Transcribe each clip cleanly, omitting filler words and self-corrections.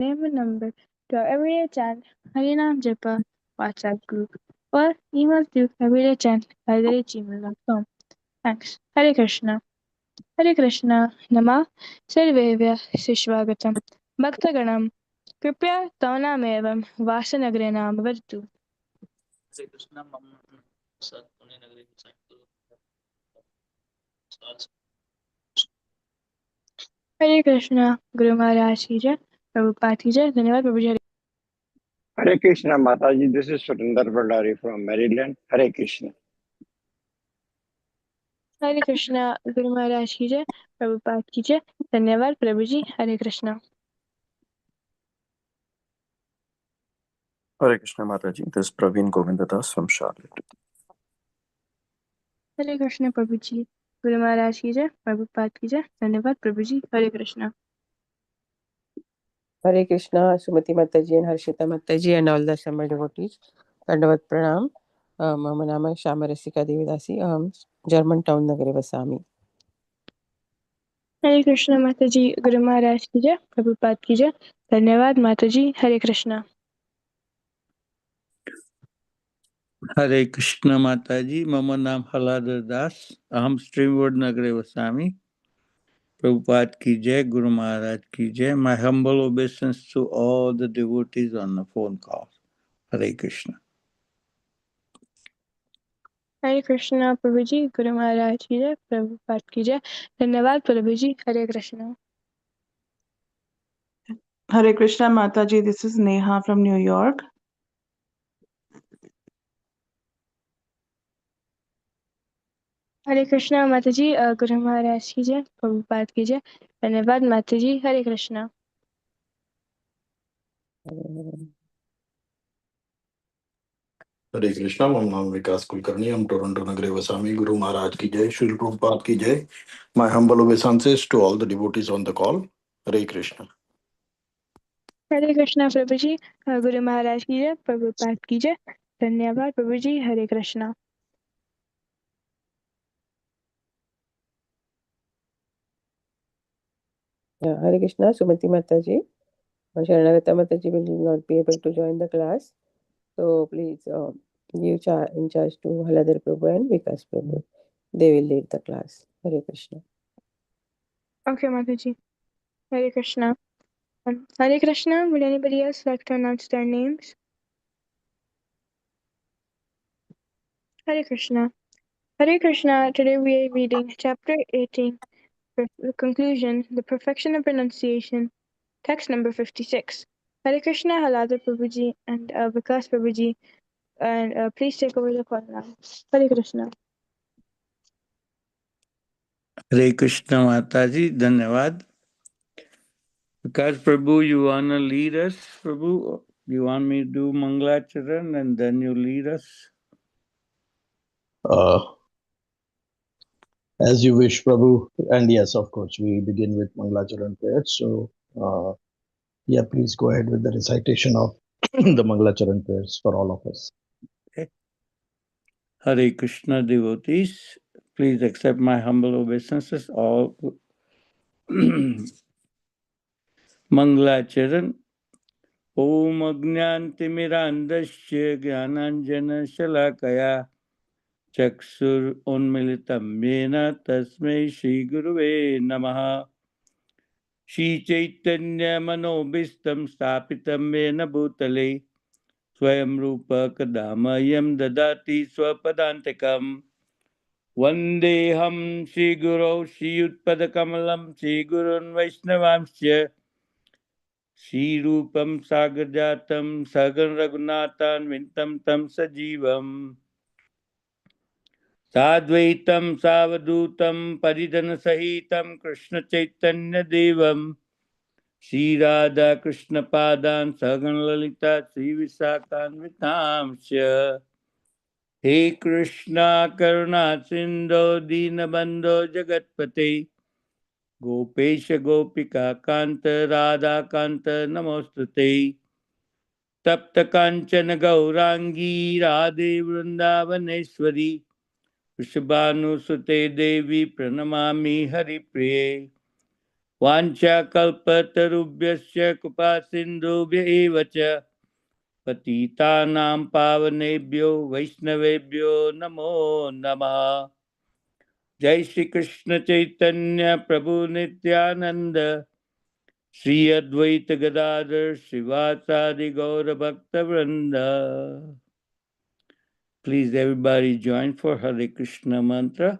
name and number to our Everyday Chant Harinam Japa WhatsApp group or email to everydaychant@gmail.com. Thanks. Hare Krishna. Hare Krishna. Nama Sarvevya Sishwagatam. Bhaktaganam. Kripya Tavnamevam Vasanagranam Vartu. Hare Krishna, Sat Pune Nagari Hare Krishna. Guru Maharaj ki jai. Prabhupada ki jai. धन्यवाद प्रभु जी. Hare Krishna Mataji, this is Surinder Bhandari from Maryland. Hare Krishna. Hare Krishna. Guru Maharaj ki jai. Prabhupada ki jai. धन्यवाद प्रभु जी. Hare Krishna. Hare Krishna Mataji, this is Praveen Govindadas from Charlotte. Hare Krishna Prabhu ji. Guru Maharaj ki jai. Prabhupada ki jai. धन्यवाद प्रभु जी. Hare Krishna. Hare Krishna, Sumati Mataji and Harshita Mataji and all the summer devotees. Dandavat Pranam. Mama Nama Shamarasika Devidasi. Germantown Nagare Vasami. Hare Krishna Mataji. Guru Maharaj ki jai. Prabhupada ki jai. धन्यवाद Mataji. Hare Krishna. Hare Krishna Mataji, Mama Nam Haladar Das, Aham Streamwood Nagare Vasami, Prabhupada ki jai, Guru Maharaj ki jai. My humble obeisance to all the devotees on the phone call. Hare Krishna. Hare Krishna Prabhu ji. Guru Maharaj ki jai. Prabhupada ki jai. धन्यवाद प्रभु जी. Hare Krishna. Hare Krishna Mataji, this is Neha from New York. Hare Krishna Mataji. Guru Maharaj ki jai. Prabhupada ki jai. धन्यवाद Mataji. Hare Krishna. हरे कृष्णा मम नाम विकास कुलकर्णी हम Toronto नगरे वसामी गुरु महाराज की जय श्री प्रभुपाद की जय my humble obeisances to all the devotees on the call. Hare Krishna. Hare Krishna Prabhu ji. Guru Maharaj ki jai. Prabhupada ki jai. धन्यवाद प्रभु जी. Hare Krishna. Hare Krishna, Sumati Mataji. Sharanagata Mataji will not be able to join the class. So please give in charge to Haladar Prabhu and Vikas Prabhu. They will lead the class. Hare Krishna. Okay, Mataji. Hare Krishna. Hare Krishna. Would anybody else like to announce their names? Hare Krishna. Hare Krishna. Today we are reading chapter 18, the conclusion, the perfection of pronunciation, text number 56. Hare Krishna, Haladar Prabhuji and Vikas Prabhuji. And please take over the call now. Hare Krishna. Hare Krishna Mataji, Dhanyavad. Because Prabhu, you want to lead us, Prabhu? You want me to do Mangalacharan and then you lead us? As you wish, Prabhu. And yes, of course, we begin with Mangalacharan prayers. So, yeah, please go ahead with the recitation of the Mangalacharan prayers for all of us. Okay. Hare Krishna devotees, please accept my humble obeisances. All Mangalacharan. Om Ajnantimirandasya Jnananjana Shalakaya Chakshur Unmilitam Yena Tasmai Shri Guruve Namaha. Shri Chaitanya Manobhistam Stapitam Yena Bhutale Swayam Rupa Kadamayam Dadati Swapadantikam Vandeham Shri Guru Shri Utpadakamalam Shri Gurun Vaishnavamsya Shri Rupam Sagarjatam Sagan Raghunathan Vintam Tam Sajivam Sadvaitam Savadutam Paridana Sahitam Krishna Chaitanya Devam Shri Radha Krishna Padan Sagan Lalita Shri Visakan Vitamsya He Krishna Karuna Sindho Dinabandho Jagatpate Gopesha Gopika Kanta Radha Kanta Namostate Tapta Kanchana Gaurangi Radhe Vrindavaneshwari Vrishabhanu Sute Devi Pranamami Hari Priye वाञ्छाकल्पतरुभ्यश्च कृपासिन्धुभ्य एव च पतितानां पावनेभ्यो वैष्णवेभ्यो नमो नमः। जय श्री कृष्ण चैतन्य प्रभु नित्यानंद, श्री अद्वैत गदाधर श्रीवासादि गौर भक्त वृंद। Please everybody join for Hare Krishna mantra.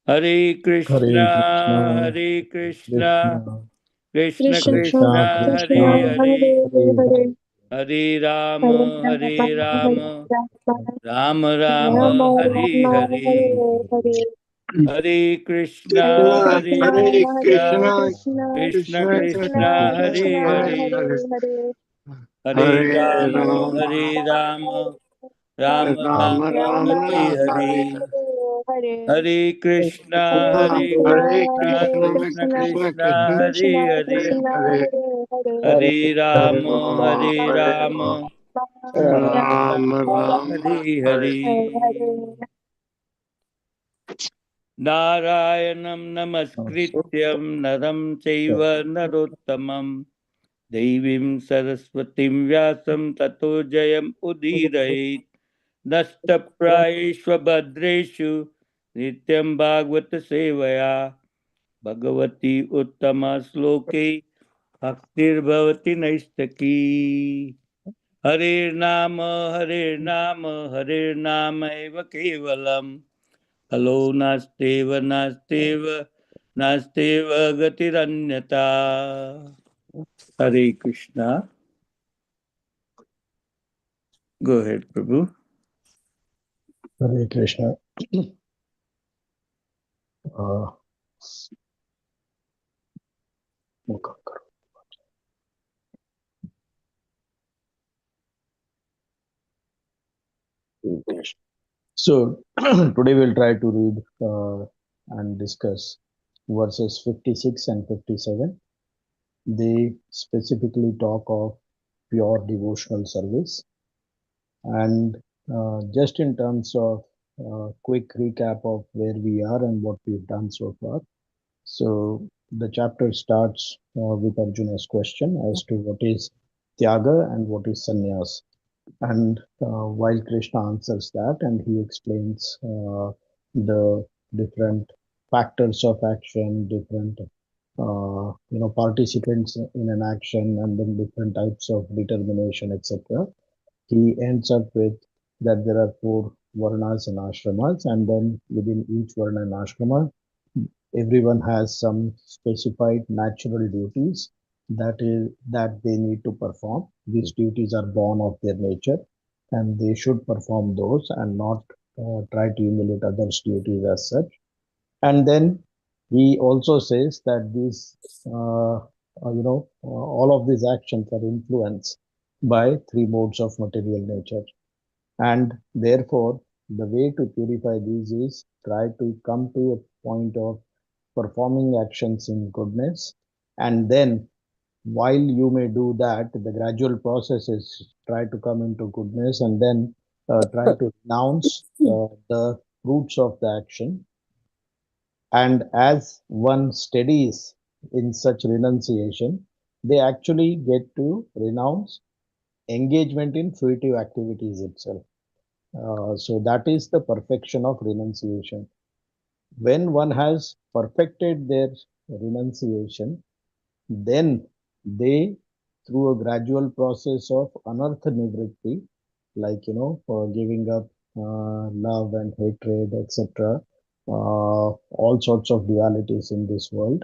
Hare Krishna, Hare Krishna, Krishna Krishna Krishna, Krishna Hare Hare Hare, Hare Hare Ram, Hare Hare Rama Ram, Hare Ram Ram, Rama Hare Rama Hare. Hare Hare Hare Hare Krishna, Krishna Hare Hare Hare Krishna, Krishna, Krishna Krishna Krishna Krishna Krishna, Krishna, Krishna Hare Hare Hare, Hare, Hare Hare Hare Ram, Rama, Hare Ram, Ram Ram, Rama Hare Rama, Hare. Hare Hare Hare Krishna, Hare Krishna, Hare Krishna, Hare Krishna, Krishna Krishna, Krishna Krishna, Krishna, Krishna Hare Hare, Hare Krishna, Hare, Hare Hare, Hare Hare Ram, Rama, Hare Hare Ram, Rama, Ram Rama Ram, Rama, Hare Hare Hare. Narayanam namaskrityam naram chaiva narottamam Devim Saraswatim Vyasam Tato Jayam Udirayet Nastapраишва Bhadreshu Nityam Bhagavata Sevaya Bhagavati Uttama Sloke Bhaktir Bhavati Naistaki. Hare Nama Hare Nama Hare Nama Eva Kevalam Halo Nasteva Nasteva Nasteva Gatiranyata. Hare Krishna. Go ahead, Prabhu. Hare Krishna. Uh, So today we'll try to read and discuss verses 56 and 57. They specifically talk of pure devotional service. And just in terms of quick recap of where we are and what we've done so far. So the chapter starts with Arjuna's question as to what is Tyaga and what is Sannyas. And while Krishna answers that, and he explains the different factors of action, different participants in an action, and then different types of determination, etc. He ends up with that there are four varnas and ashramas, and then within each varna and ashrama, everyone has some specified natural duties that they need to perform. These duties are born of their nature, and they should perform those and not try to emulate others' duties as such. And then he also says that these, all of these actions are influenced by three modes of material nature. And therefore, the way to purify these is try to come to a point of performing actions in goodness. And then, while you may do that, the gradual process is try to come into goodness and then try to renounce the fruits of the action. And as one studies in such renunciation, they actually get to renounce engagement in fruitive activities itself. So that is the perfection of renunciation. When one has perfected their renunciation, then they, through a gradual process of anartha nivritti, like for giving up love and hatred, etc., all sorts of dualities in this world,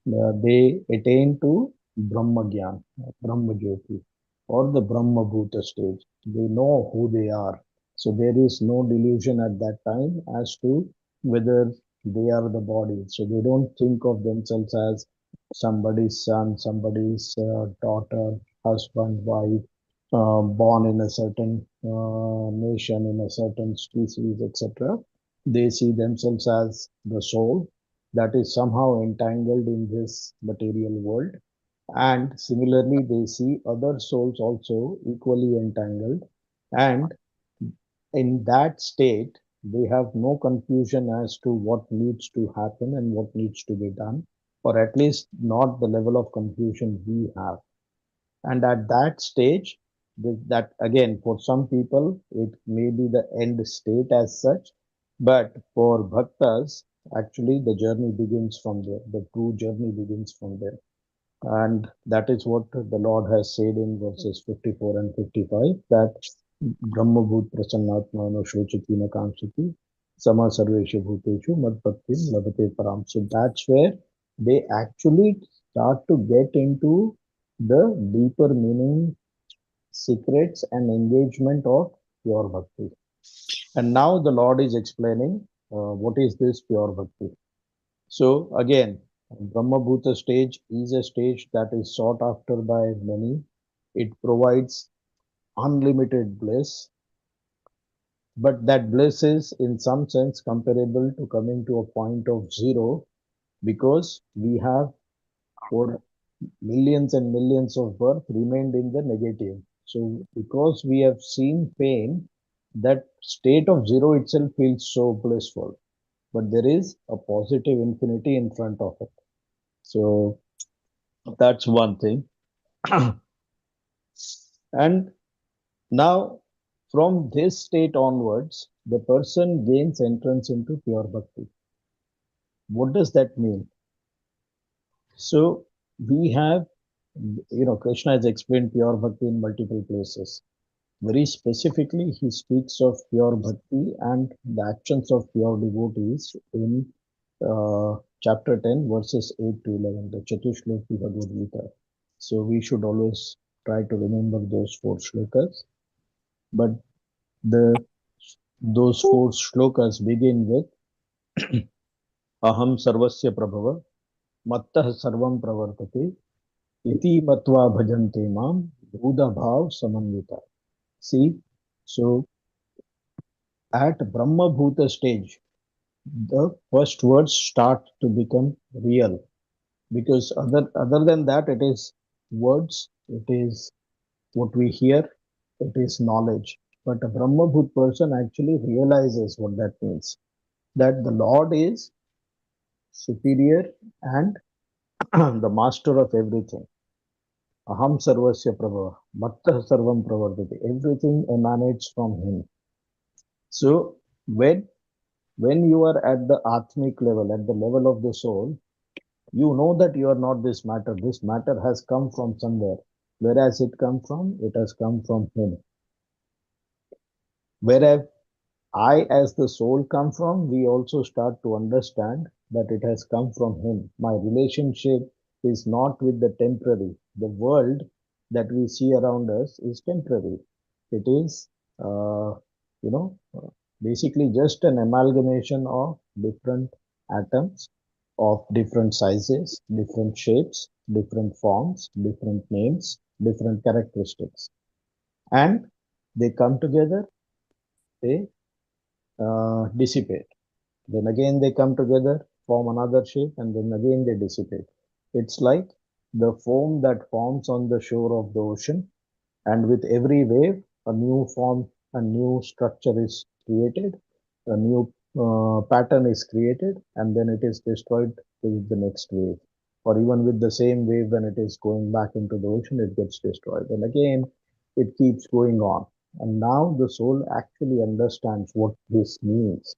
they attain to Brahma Gyan, Brahma Jyoti, or the Brahma Bhuta stage. They know who they are. So there is no delusion at that time as to whether they are the body. So they don't think of themselves as somebody's son, somebody's daughter, husband, wife, born in a certain nation, in a certain species, etc. They see themselves as the soul that is somehow entangled in this material world. And similarly, they see other souls also equally entangled. And in that state, they have no confusion as to what needs to happen and what needs to be done. or at least not the level of confusion we have. And at that stage, that again, for some people, it may be the end state as such, but for bhaktas, actually the journey begins from there. The true journey begins from there. And that is what the Lord has said in verses 54 and 55, that Brahma Bhut Prasannatma no Shochiti na Kamsati Sama Sarveshu Bhuteshu Madbhakti Labhate Param. So that's where they actually start to get into the deeper meaning, secrets, and engagement of pure bhakti. And now the Lord is explaining what is this pure bhakti. So again, Brahma Bhuta stage is a stage that is sought after by many. It provides unlimited bliss, but that bliss is in some sense comparable to coming to a point of zero, because we have for millions and millions of birth remained in the negative. So because we have seen pain, that state of zero itself feels so blissful, but there is a positive infinity in front of it. So that's one thing. And now, from this state onwards, the person gains entrance into pure bhakti. What does that mean? So, we have, Krishna has explained pure bhakti in multiple places. Very specifically, he speaks of pure bhakti and the actions of pure devotees in chapter 10, verses 8 to 11, the Chatushloki Bhagavad Gita. So, we should always try to remember those four shlokas. But those four shlokas begin with Aham Sarvasya Prabhava Mattah Sarvam Pravartate Iti Matva Bhajante Mam Buddha Bhav Samanvita. See, so at Brahma Bhuta stage, the first words start to become real, because other than that, it is words, it is what we hear, it is knowledge. But a Brahma Bhut person actually realizes what that means, that the Lord is superior and the master of everything. Aham Sarvasya Prabhava, Mattah Sarvam Pravardhati. Everything emanates from him. So when you are at the Atmic level, at the level of the soul, you know that you are not this matter. This matter has come from somewhere. Where has it come from? It has come from him. Whereas I, as the soul, come from, we also start to understand that it has come from him. My relationship is not with the temporary. The world that we see around us is temporary. It is, basically just an amalgamation of different atoms of different sizes, different shapes, different forms, different names, different characteristics. And they come together, they dissipate. Then again they come together, form another shape, and then again they dissipate. It's like the foam that forms on the shore of the ocean, and with every wave, a new form, a new structure is created, a new pattern is created, and then it is destroyed with the next wave. Or even with the same wave, when it is going back into the ocean, it gets destroyed. And again, it keeps going on. And now the soul actually understands what this means.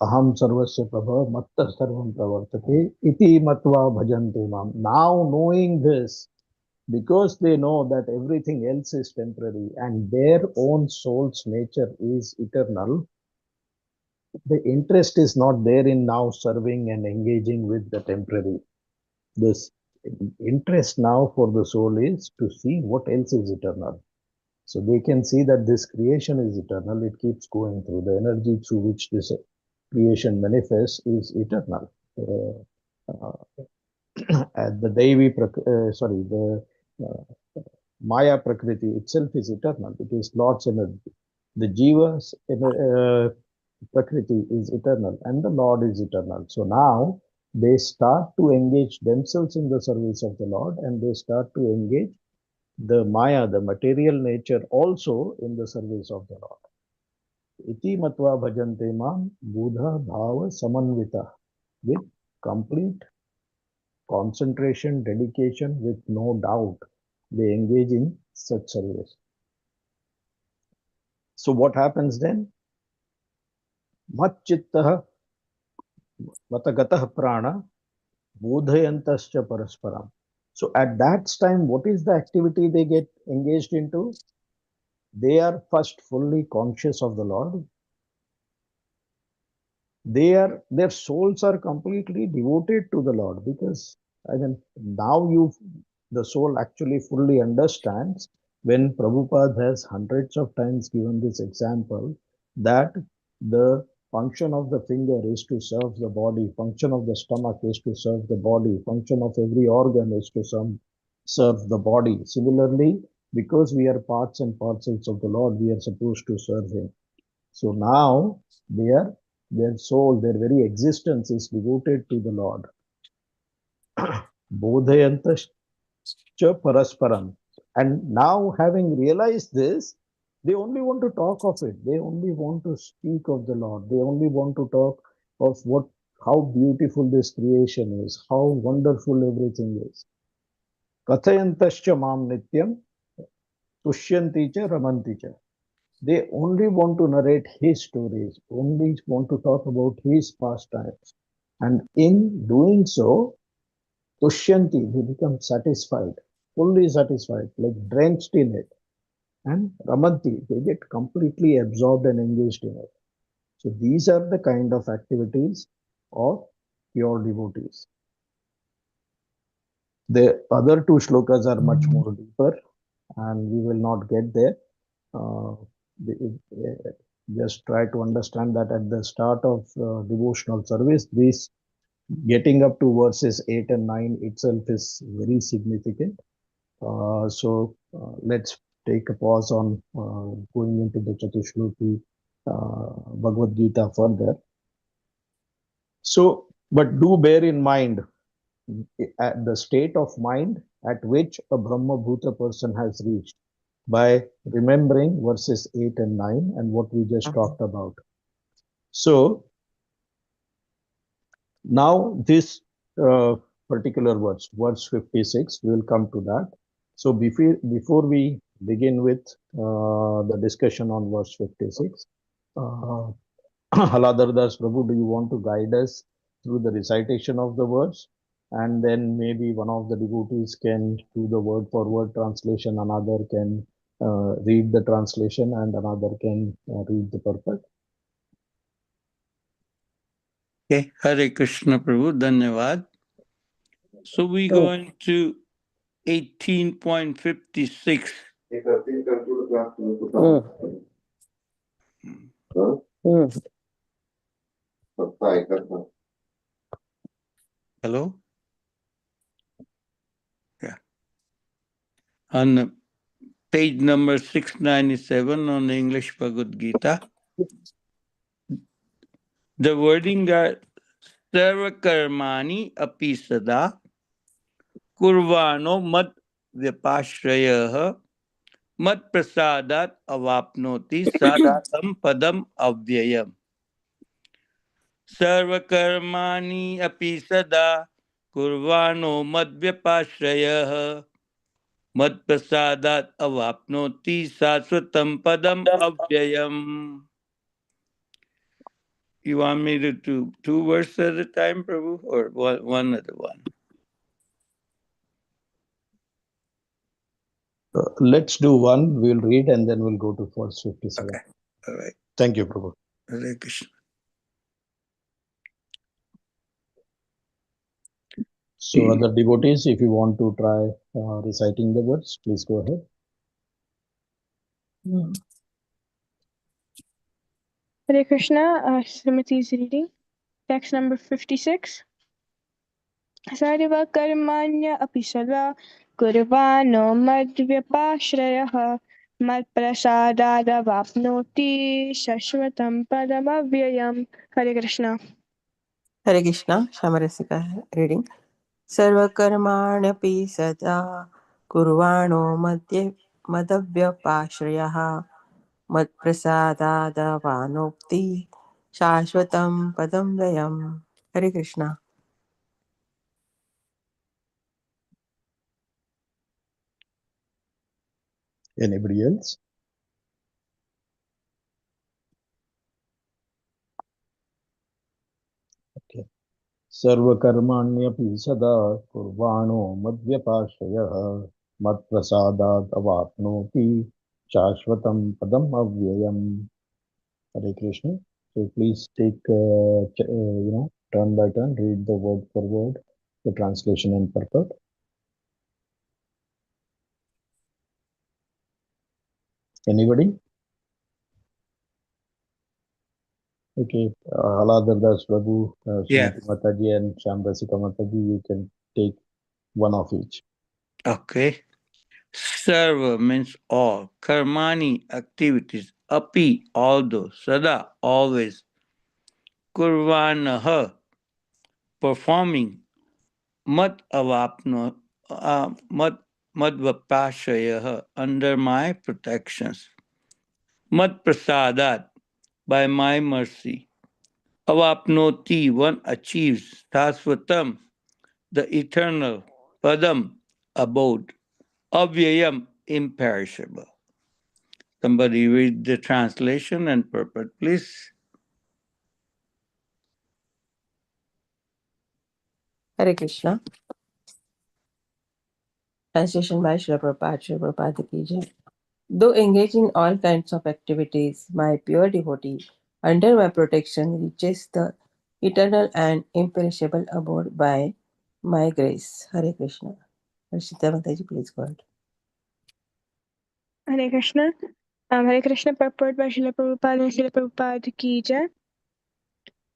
Aham sarvasya prabha matta sarvam pravartate iti matva bhajante mam. Now knowing this, because they know that everything else is temporary and their own soul's nature is eternal, the interest is not there in now serving and engaging with the temporary. This interest now for the soul is to see what else is eternal. So they can see that this creation is eternal, it keeps going through. The energy through which this creation manifests is eternal. The Maya Prakriti itself is eternal. It is Lord's energy. The Jiva's Prakriti is eternal, and the Lord is eternal. So now they start to engage themselves in the service of the Lord, and they start to engage the Maya, the material nature, also in the service of the Lord. Iti matva bhajante mam buddha bhava samanvita, with complete concentration, dedication, with no doubt, they engage in such service. So what happens then? Matchittah vatagatah prana bodhayantascha parasparam. So at that time, what is the activity they get engaged into? They are first fully conscious of the Lord. Their souls are completely devoted to the Lord, because now the soul actually fully understands, when Prabhupada has hundreds of times given this example, that the function of the finger is to serve the body, function of the stomach is to serve the body, function of every organ is to serve the body. Similarly, because we are parts and parcels of the Lord, we are supposed to serve Him. So now their soul, their very existence is devoted to the Lord. Bodhayantascha parasparam. And now, having realized this, they only want to talk of it. They only want to speak of the Lord. They only want to talk of how beautiful this creation is, how wonderful everything is. Kathayantascha mam nityam tushyanti cha ramanti cha. They only want to narrate his stories, only want to talk about his pastimes. And in doing so, tushyanti, they become satisfied, fully satisfied, like drenched in it. And ramanti, they get completely absorbed and engaged in it. So these are the kind of activities of pure devotees. The other two shlokas are much more deeper, and we will not get there. Just try to understand that at the start of devotional service, this getting up to verses 8 and 9 itself is very significant. So let's take a pause on going into the Chatushloki Bhagavad Gita further. So, but do bear in mind at the state of mind at which a Brahma Bhuta person has reached, by remembering verses 8 and 9 and what we just talked about. So now this particular verse 56, we will come to that. So before we begin with the discussion on verse 56, Haladhar Das Prabhu, do you want to guide us through the recitation of the verse? And then maybe one of the devotees can do the word for word translation, another can read the translation, and another can read the purport. Okay, Hare Krishna Prabhu, Dhanyavad. So we go into 18.56. Hello? Yeah. On page number 697 on the English Bhagavad Gita, the wording are Sarva Karmani api sada kurvano mad vyapashrayah mad prasadat avapnoti sadham padam avyayam. Sarva Karmani api sada kurvano mad vyapashrayah mad prasadat avapnoti sadham padam avyayam. You want me to do two verses at a time, Prabhu, or one at a one? Let's do one. We'll read and then we'll go to verse 57. Okay. All right. Thank you, Prabhu. Hare Krishna. So other devotees, if you want to try reciting the words, please go ahead. Hare Krishna, Srimati is reading. Text number 56. Sarva karmanya api sada kurvano madvyapashrayah matprasadadavapnoti shashvatam padamavyayam. Hare Krishna. Hare Krishna, Shamarasika reading. Sarvakarmaణ్యపి sada kurvano madavyapashrayah matprasadadavanokti shashvatam padam vayam. Hare Krishna. Anybody else? Okay. सर्वकर्माण्यपि सदा कुर्वाणो मद्व्यपाश्रयः मत्प्रसादात् अवाप्नोति शाश्वतं पदम् अव्ययम्. Hare Krishna. So please take, turn by turn, read the word for word, the translation and purport. Anybody? Okay. Aladar Das Prabhu, Yeah. Srimati Mataji and Shamrasika Mataji, you can take one of each. Okay. Sarva means all. Karmani, activities. Api, although. Sada, always. Kurvanaha, performing. Mad avapno, madvapashayaha, under my protections. Mad prasadat, by my mercy. Avapnoti, one achieves. Tasvatam, the eternal. Padam, abode. Avyayam, imperishable. Somebody read the translation and purport, please. Hare Krishna. Translation by Srila Prabhupada. Srila Prabhupada ki jai. Though engaged in all kinds of activities, my pure devotee, under my protection, reaches the eternal and imperishable abode by my grace. Hare Krishna. Harshita Mataji, please go ahead. Hare Krishna. Hare Krishna purport by Srila Prabhupada and Srila Prabhupada ki jai.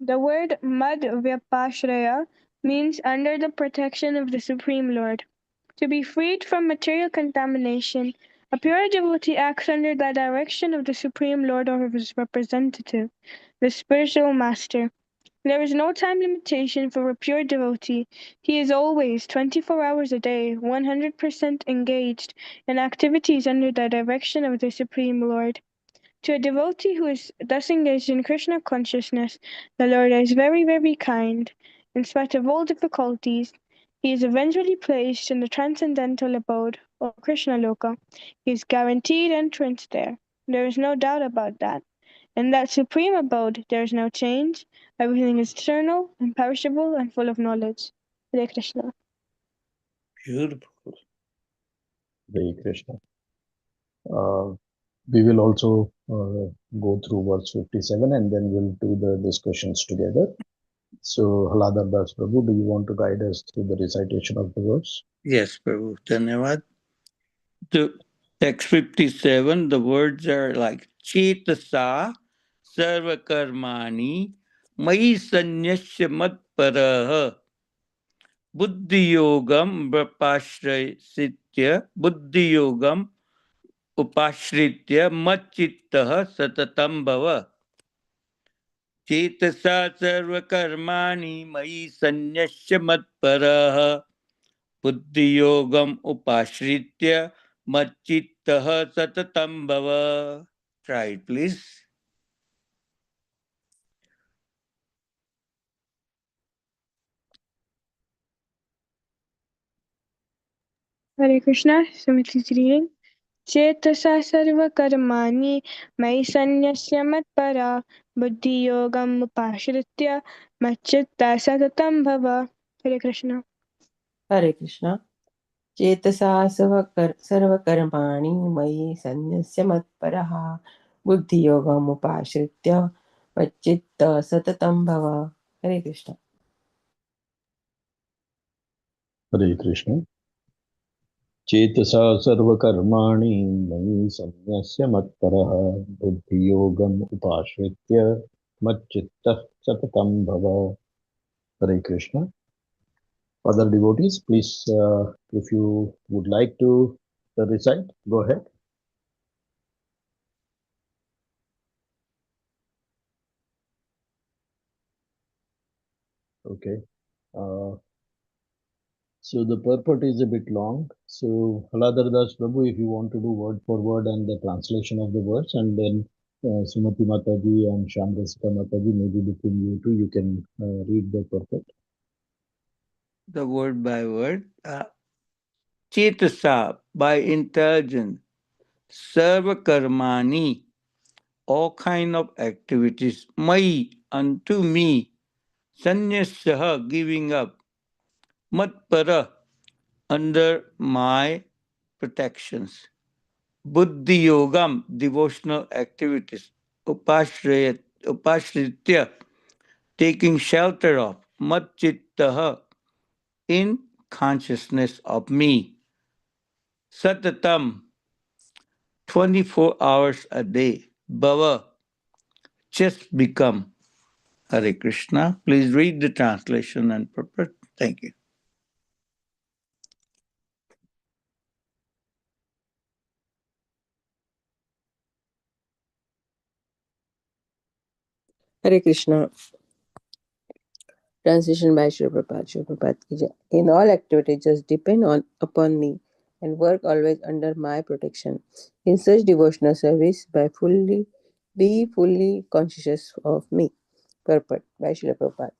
The word Mad Vyapashraya means under the protection of the Supreme Lord. To be freed from material contamination, a pure devotee acts under the direction of the Supreme Lord or of his representative, the spiritual master. There is no time limitation for a pure devotee. He is always 24 hours a day, 100% engaged in activities under the direction of the Supreme Lord. To a devotee who is thus engaged in Krishna consciousness, the Lord is very, very kind. In spite of all difficulties, he is eventually placed in the transcendental abode, or Krishna Loka. He is guaranteed entrance there. There is no doubt about that. In that supreme abode, there is no change. Everything is eternal, imperishable, and full of knowledge. Hare Krishna. Beautiful. Hare Krishna. We will also go through verse 57 and then we'll do the discussions together. So, Haladar Das Prabhu, do you want to guide us through the recitation of the verse? Yes, Prabhu. Dhanyavad. To text 57, the words are like Chetasa Sarva Karmani Mai Sanyasya Matparaha Buddhi Yogam Brapashrayasitya Buddhi Yogam Upashritya Machittaha Satatam Bhava Chetasa Sarva Karmani Mai Sanyasya Matparaha Buddhi Yogam Upashritya Machittaha Satatam Bhava. Try it, please. Hare Krishna. Sumiti's reading. Chetasa sarva karmani mai sanyasya matpara buddhi yogam upashritya machitta satatam bhava. Hare Krishna. Hare Krishna. Chetasa sarvakarmani mayi sanyasya matparaha buddhiyogam upashritya vachitta satatam bhava. Hare Krishna. Hare Krishna. Chetasa sarvakarmani mani sanyasya matparaha buddhiyogam upashritya machitta satatam bhava. Hare Krishna. Other devotees, please, if you would like to recite, go ahead. Okay. So the purport is a bit long. So Haladar Das Prabhu, if you want to do word for word and the translation of the words, and then Srimati Mataji and Shamrasika Mataji, maybe between you two, you can read the purport. The word by word. Chetasa, by intelligence. Sarva karmani, all kind of activities, mai, unto me, sannyasya, giving up, matpara, under my protections, buddhi yogam, devotional activities, upashritya, taking shelter of, matchittaha, in consciousness of me, satatam, 24 hours a day, bhava, just become. Hare Krishna. Please read the translation and purport. Thank you. Hare Krishna. Translation by Sri Prabhupada. Sri Prabhupada ki jai. In all activities, just depend upon me and work always under my protection. In such devotional service, be fully conscious of me. Purport by Sri Prabhupada.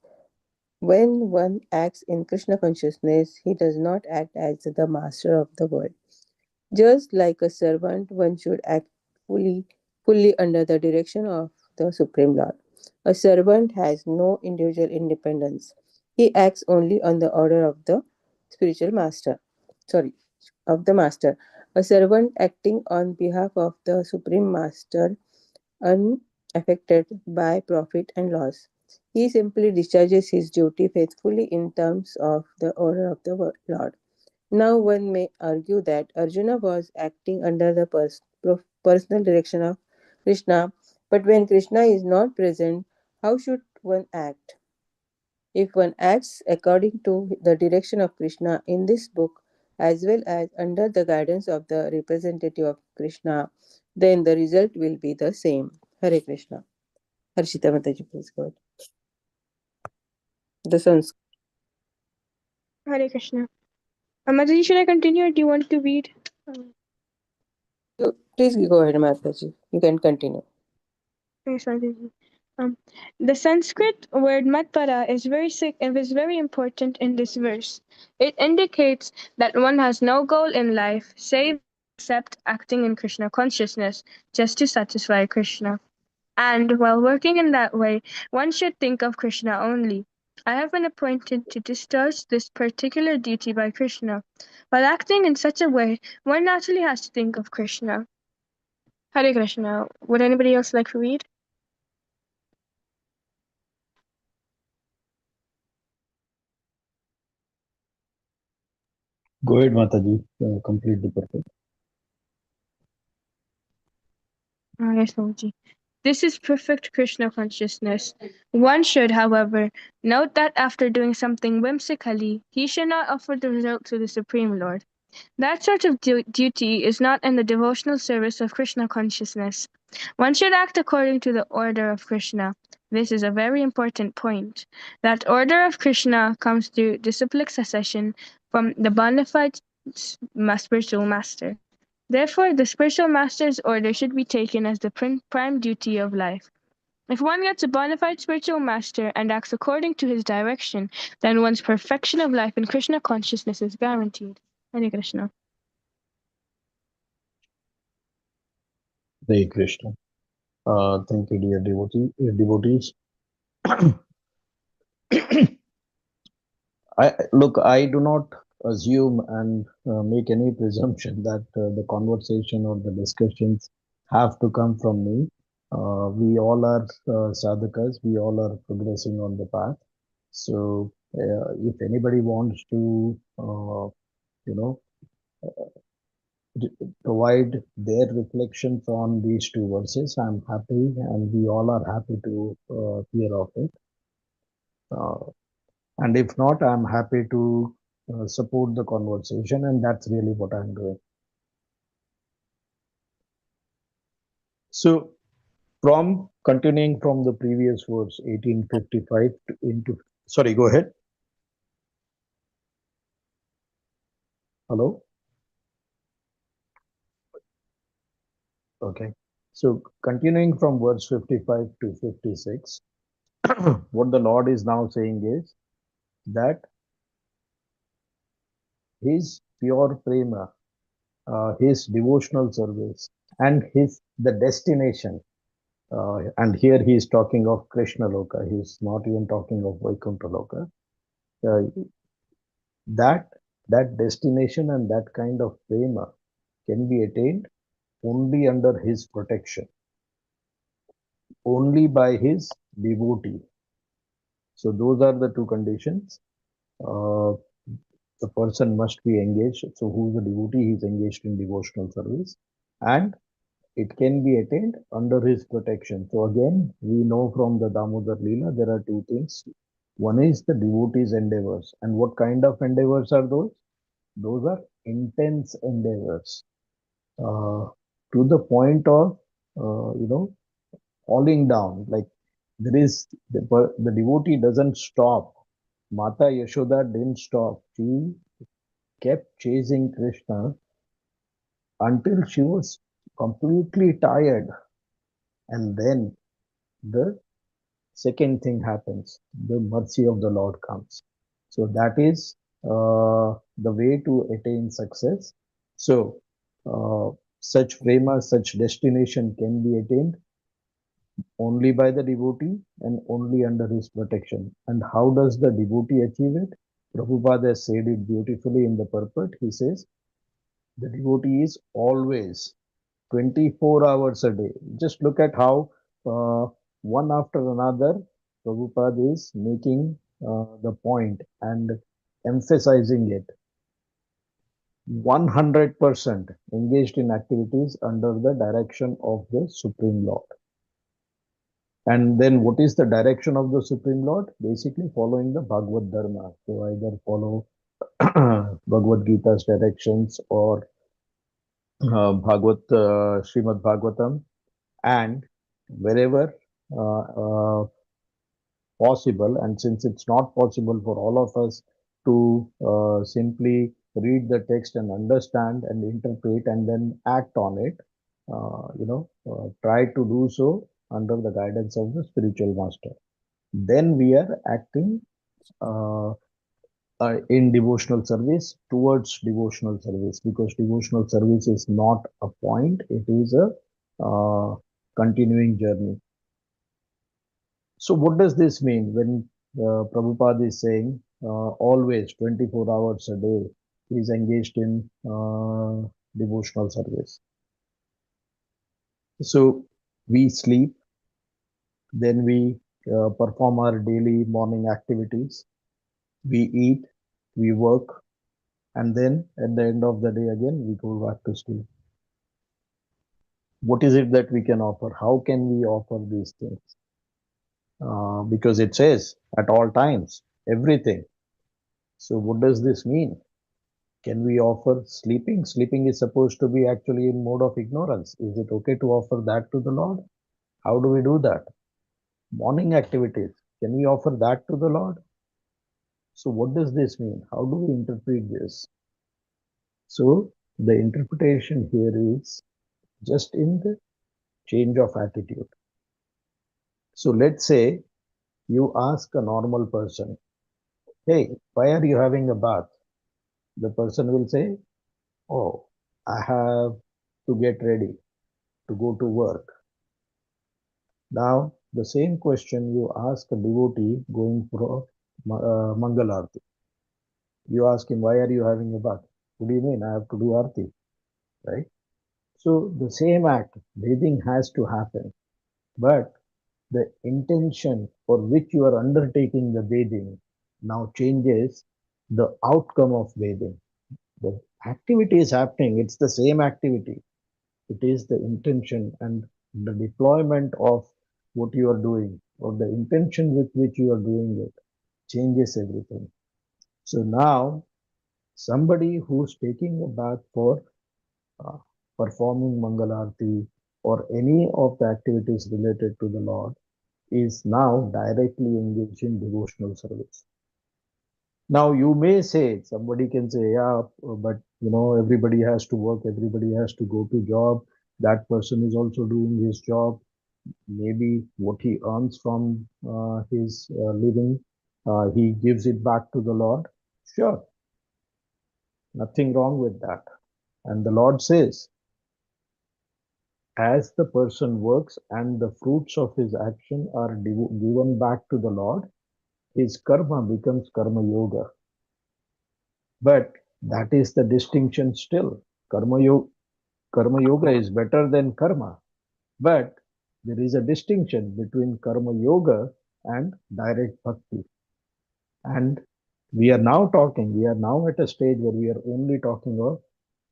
When one acts in Krishna consciousness, he does not act as the master of the world. Just like a servant, one should act fully under the direction of the Supreme Lord. A servant has no individual independence. He acts only on the order of the spiritual master. Sorry, of the master. A servant acting on behalf of the Supreme Master, unaffected by profit and loss. He simply discharges his duty faithfully in terms of the order of the Lord. Now, one may argue that Arjuna was acting under the personal direction of Krishna, but when Krishna is not present, how should one act? If one acts according to the direction of Krishna in this book, as well as under the guidance of the representative of Krishna, then the result will be the same. Hare Krishna. Harshita Mataji, please go ahead. The Sanskrit. Hare Krishna. Mataji, should I continue or do you want to read? Please go ahead, Mataji. You can continue. Yes, Mataji. The Sanskrit word matpara is very important in this verse. It indicates that one has no goal in life save except acting in Krishna consciousness just to satisfy Krishna. And while working in that way, one should think of Krishna only. I have been appointed to discharge this particular duty by Krishna. While acting in such a way, one naturally has to think of Krishna. Hare Krishna. Would anybody else like to read? Go ahead, Mataji. Complete the purpose. Yes, Swamiji. This is perfect Krishna consciousness. One should, however, note that after doing something whimsically, he should not offer the result to the Supreme Lord. That sort of duty is not in the devotional service of Krishna consciousness. One should act according to the order of Krishna. This is a very important point. That order of Krishna comes through disciplic succession from the bona fide spiritual master. Therefore, the spiritual master's order should be taken as the prime duty of life. If one gets a bona fide spiritual master and acts according to his direction, then one's perfection of life in Krishna consciousness is guaranteed. Hare Krishna. Hare Krishna. Thank you, dear devotees. I do not assume and make any presumption that the conversation or the discussions have to come from me. We all are sadhakas. We all are progressing on the path. So, if anybody wants to, you know, provide their reflections on these two verses, I'm happy, and we all are happy to hear of it. And if not, I'm happy to support the conversation, and that's really what I'm doing. So, from continuing from the previous verse, 1855 sorry, go ahead. Hello. Okay. So, continuing from verse 55 to 56, what the Lord is now saying is that his pure prema his devotional service and the destination. And here he is talking of Krishna Loka. He is not even talking of Vaikuntha Loka. That destination and that kind of prema can be attained only under his protection, only by his devotee. So those are the two conditions. The person must be engaged. So who is the devotee? He is engaged in devotional service, and it can be attained under his protection. So again, we know from the Damodar Leela, there are two things. One is the devotee's endeavors. And what kind of endeavors are those? Those are intense endeavors, to the point of, falling down. Like there is, the devotee doesn't stop. Mata Yashoda didn't stop. She kept chasing Krishna until she was completely tired. And then the second thing happens, the mercy of the Lord comes. So that is the way to attain success. So such prema, such destination can be attained only by the devotee and only under his protection. And how does the devotee achieve it? Prabhupada has said it beautifully in the purport. He says, the devotee is always 24 hours a day. Just look at how one after another Prabhupada is making the point and emphasizing it. 100% engaged in activities under the direction of the Supreme Lord. And then what is the direction of the Supreme Lord? Basically following the Bhagavad Dharma. So either follow Bhagavad Gita's directions or Srimad Bhagvatam, and wherever possible, and since it's not possible for all of us to simply read the text and understand and interpret and then act on it, try to do so under the guidance of the spiritual master. Then we are acting in devotional service, towards devotional service, because devotional service is not a point, it is a continuing journey. So what does this mean when Prabhupada is saying always 24 hours a day he is engaged in devotional service? So we sleep, then we perform our daily morning activities, we eat, we work, and then at the end of the day again we go back to sleep. What is it that we can offer? How can we offer these things? Because it says at all times, everything. So what does this mean? Can we offer sleeping? Sleeping is supposed to be actually in mode of ignorance. Is it okay to offer that to the Lord? How do we do that? Morning activities, can we offer that to the Lord? So what does this mean? How do we interpret this? So the interpretation here is just in the change of attitude. So let's say you ask a normal person, hey, why are you having a bath? The person will say, oh, I have to get ready to go to work. Now, the same question you ask a devotee going for Mangal Arti. You ask him, why are you having a bath? What do you mean? I have to do Arti, right? So the same act, bathing has to happen, but the intention for which you are undertaking the bathing now changes the outcome of bathing. The activity is happening, it's the same activity. It is the intention and the deployment of what you are doing or the intention with which you are doing it changes everything. So now somebody who's taking a bath for performing Mangal Arti or any of the activities related to the Lord is now directly engaged in devotional service. Now you may say, somebody can say, yeah, but everybody has to work, everybody has to go to job. That person is also doing his job. Maybe what he earns from his living, he gives it back to the Lord. Sure, nothing wrong with that. And the Lord says, as the person works and the fruits of his action are given back to the Lord, his karma becomes karma yoga. But that is the distinction still. Karma yoga is better than karma. But there is a distinction between karma yoga and direct bhakti. And we are now at a stage where we are only talking of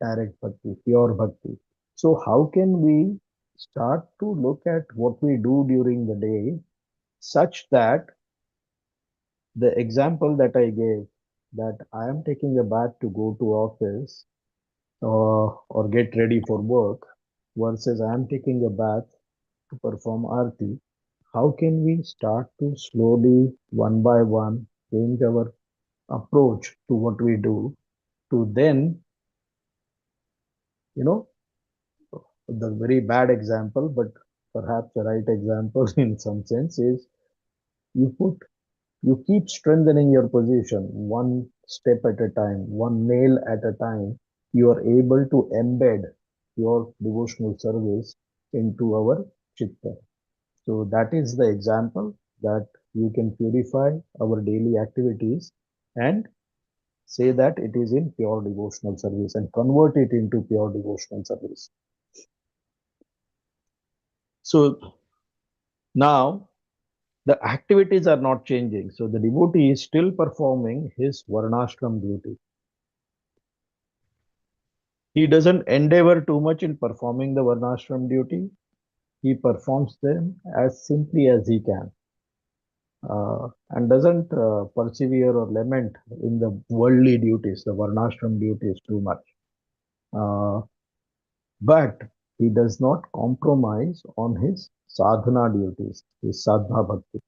direct bhakti, pure bhakti. So how can we start to look at what we do during the day such that the example that I gave, that I am taking a bath to go to office or get ready for work versus I am taking a bath to perform arti, how can we start to slowly, one by one, change our approach to what we do to then, you know, the very bad example, but perhaps the right example in some sense is you keep strengthening your position one step at a time, one nail at a time. You are able to embed your devotional service into our chitta. So that is the example that you can purify our daily activities and say that it is in pure devotional service and convert it into pure devotional service. So now the activities are not changing. So the devotee is still performing his varnashram duty. He doesn't endeavor too much in performing the varnashram duty. He performs them as simply as he can. And doesn't persevere or lament in the worldly duties, the varnashram duties too much. But he does not compromise on his sadhana duties, his sadhana bhakti.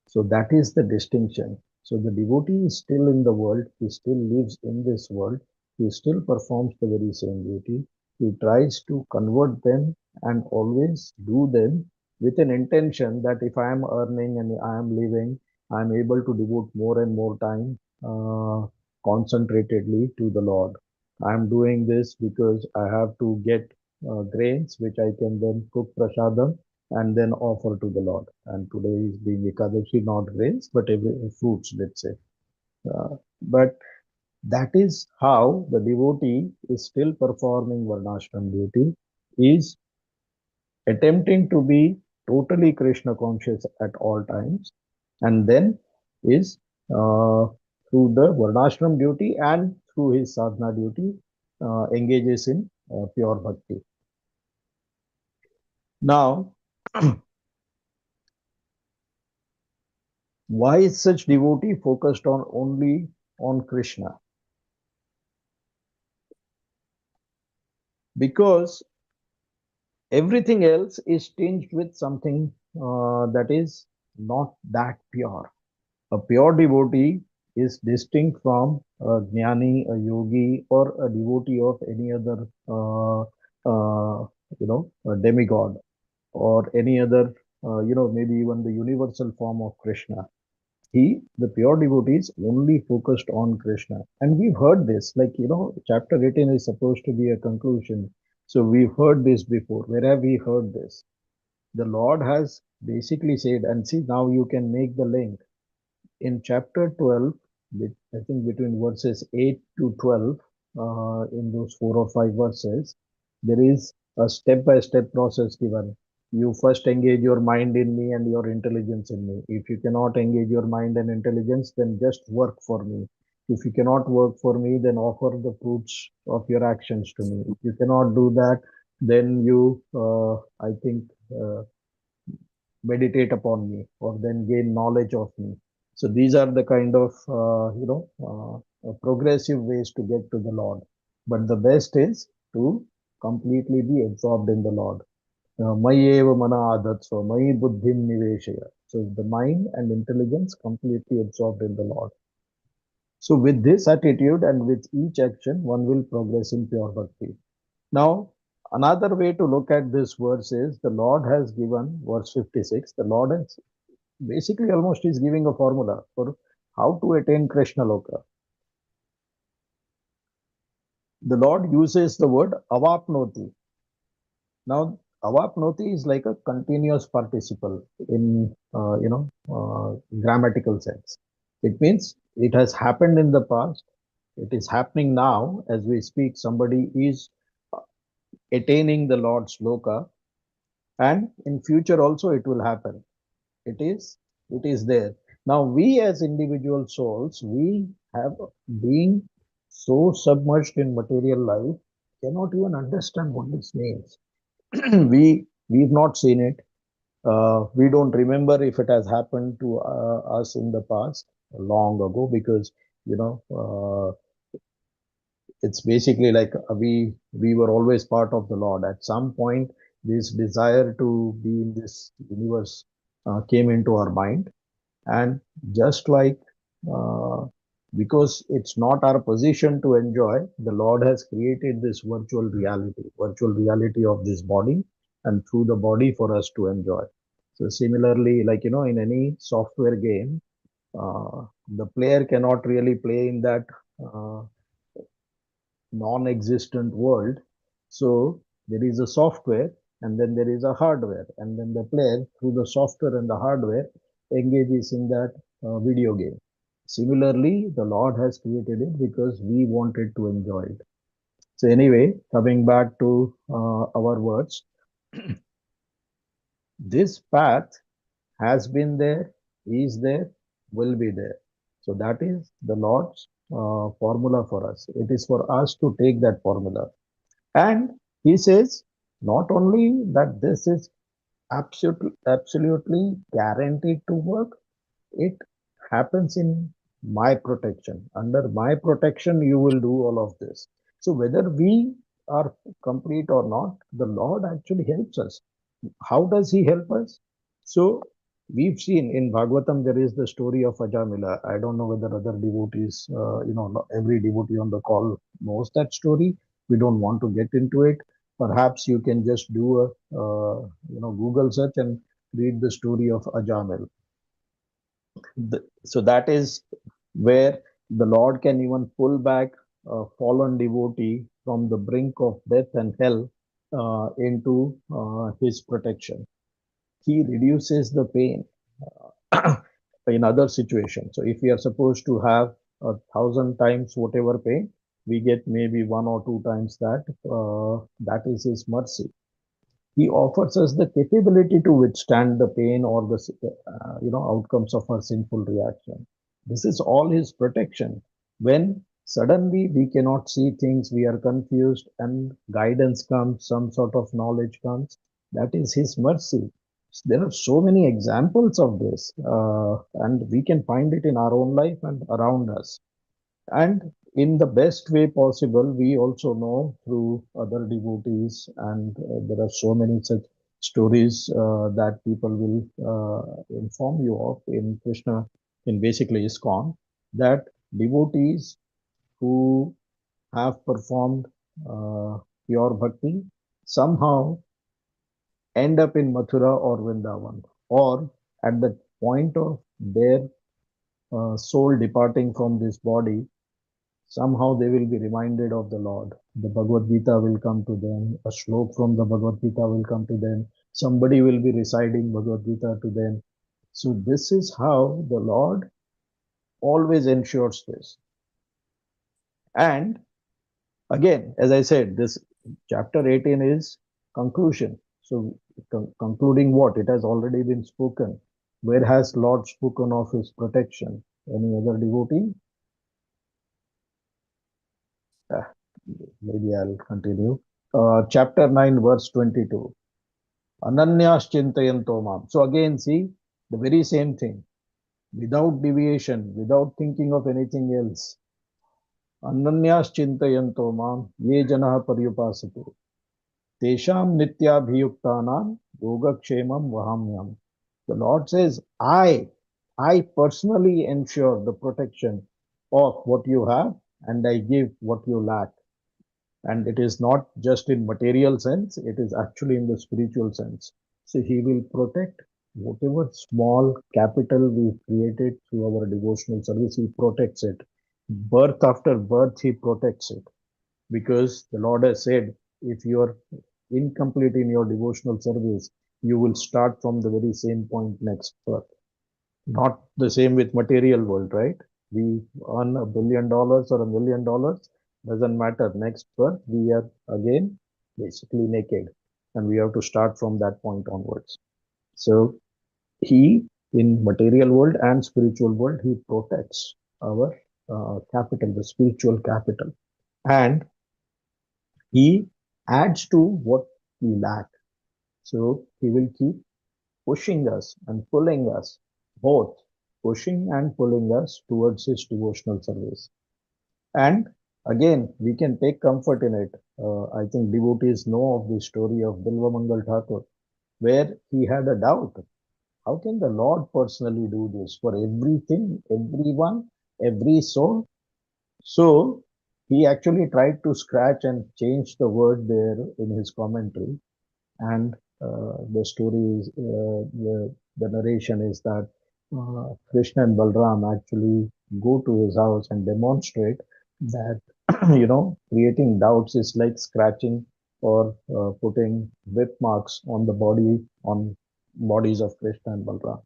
So that is the distinction. So the devotee is still in the world, he still lives in this world, he still performs the very same duty. He tries to convert them and always do them with an intention that if I am earning and I am living, I am able to devote more and more time concentratedly to the Lord. I am doing this because I have to get grains which I can then cook prasadam and then offer to the Lord. And today is being Ekadashi, not grains, but fruits, let's say. But that is how the devotee is still performing Varnashram duty, is attempting to be totally Krishna conscious at all times, and then is through the Varnashram duty and through his sadhana duty engages in pure bhakti. Now, why is such devotee focused on only on Krishna? Because everything else is tinged with something that is not that pure. A pure devotee is distinct from a jnani, a yogi, or a devotee of any other, a demigod, or any other, maybe even the universal form of Krishna. The pure devotees, only focused on Krishna. And we've heard this, chapter 18 is supposed to be a conclusion. So we've heard this before. Where have we heard this? The Lord has basically said, and see, now you can make the link. In chapter 12, I think between verses 8 to 12, in those 4 or 5 verses, there is a step-by-step process given. You first engage your mind in me and your intelligence in me. If you cannot engage your mind and intelligence, then just work for me. If you cannot work for me, then offer the fruits of your actions to me. If you cannot do that, then you, meditate upon me or then gain knowledge of me. So these are the kind of, progressive ways to get to the Lord. But the best is to completely be absorbed in the Lord. Mayi eva mana adatso, mayi buddhim niveshaya. So the mind and intelligence completely absorbed in the Lord. So with this attitude and with each action, one will progress in pure bhakti. Now, another way to look at this verse is the Lord has given, verse 56, the Lord has basically almost is giving a formula for how to attain Krishna Loka. the Lord uses the word avapnoti. Now, avapnoti is like a continuous participle in grammatical sense. It means it has happened in the past. It is happening now as we speak. Somebody is attaining the Lord's loka, and in future also it will happen. It is there. Now we as individual souls, we have been so submerged in material life, cannot even understand what this means. We've not seen it. We don't remember if it has happened to us in the past long ago, because you know it's basically like we were always part of the Lord. At some point, this desire to be in this universe came into our mind, and just like uh, because it's not our position to enjoy, the Lord has created this virtual reality of this body, and through the body for us to enjoy. So similarly, like in any software game, the player cannot really play in that uh, non-existent world. So there is a software, and then there is a hardware, and then the player through the software and the hardware engages in that video game. Similarly, the Lord has created it because we wanted to enjoy it. So anyway, coming back to our words, this path has been there, is there, will be there. So that is the Lord's formula for us. It is for us to take that formula. And he says, not only that this is absolutely guaranteed to work, it happens in my protection. Under my protection, you will do all of this. So whether we are complete or not, the Lord actually helps us. How does he help us? So we've seen in Bhagvatam, there is the story of Ajamila. I don't know whether other devotees, not every devotee on the call knows that story. We don't want to get into it. Perhaps you can just do a, Google search and read the story of Ajamil. So that is where the Lord can even pull back a fallen devotee from the brink of death and hell into his protection. He reduces the pain in other situations. So if we are supposed to have 1,000 times whatever pain, we get maybe 1 or 2 times that. That is his mercy. He offers us the capability to withstand the pain or the outcomes of our sinful reaction. This is all his protection. When suddenly we cannot see things, we are confused, and guidance comes, some sort of knowledge comes, that is his mercy. There are so many examples of this, and we can find it in our own life and around us. And in the best way possible, we also know through other devotees, and there are so many such stories that people will inform you of in Krishna, in basically ISKCON, that devotees who have performed pure bhakti somehow end up in Mathura or Vrindavan, or at the point of their soul departing from this body, somehow they will be reminded of the Lord. The Bhagavad Gita will come to them, a shlok from the Bhagavad Gita will come to them, somebody will be reciting Bhagavad Gita to them. So this is how the Lord always ensures this. And again, as I said, this chapter 18 is conclusion. So concluding what? It has already been spoken. Where has Lord spoken of his protection? Any other devotee? Maybe I'll continue. Chapter 9, verse 22. Ananyas chintayanto mam. So again, see, the very same thing. Without deviation, without thinking of anything else. Ananyas chintayanto mam ye janah paryupasatu. Tesham nityabhiyuktanam yogakshemam vahamyam. The Lord says, I personally ensure the protection of what you have, and I give what you lack. And it is not just in material sense, it is actually in the spiritual sense. So he will protect whatever small capital we've created through our devotional service. He protects it. Birth after birth, he protects it. because the Lord has said, if you are incomplete in your devotional service, you will start from the very same point next birth. Not the same with material world, right? We earn $1 billion or $1 million, doesn't matter. Next birth, we are again basically naked, and we have to start from that point onwards. So he, in material world and spiritual world, he protects our capital, the spiritual capital, and he adds to what we lack. So he will keep pushing us and pulling us, both pushing and pulling us towards his devotional service. And again, we can take comfort in it. I think devotees know of the story of Bilvamangal Thakur, where he had a doubt. How can the Lord personally do this for everything, everyone, every soul? So he actually tried to scratch and change the word there in his commentary. And the story is, the narration is that Krishna and Balram actually go to his house and demonstrate that, creating doubts is like scratching or putting whip marks on the bodies of Krishna and Balram.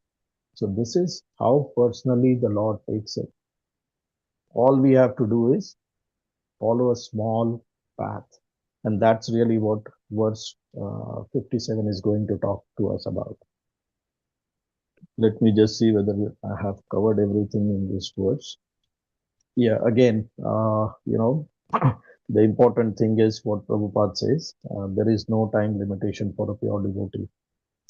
So this is how personally the Lord takes it. All we have to do is follow a small path. And that's really what verse 57 is going to talk to us about. Let me just see whether I have covered everything in this verse. Yeah, again, the important thing is what Prabhupada says. There is no time limitation for a pure devotee.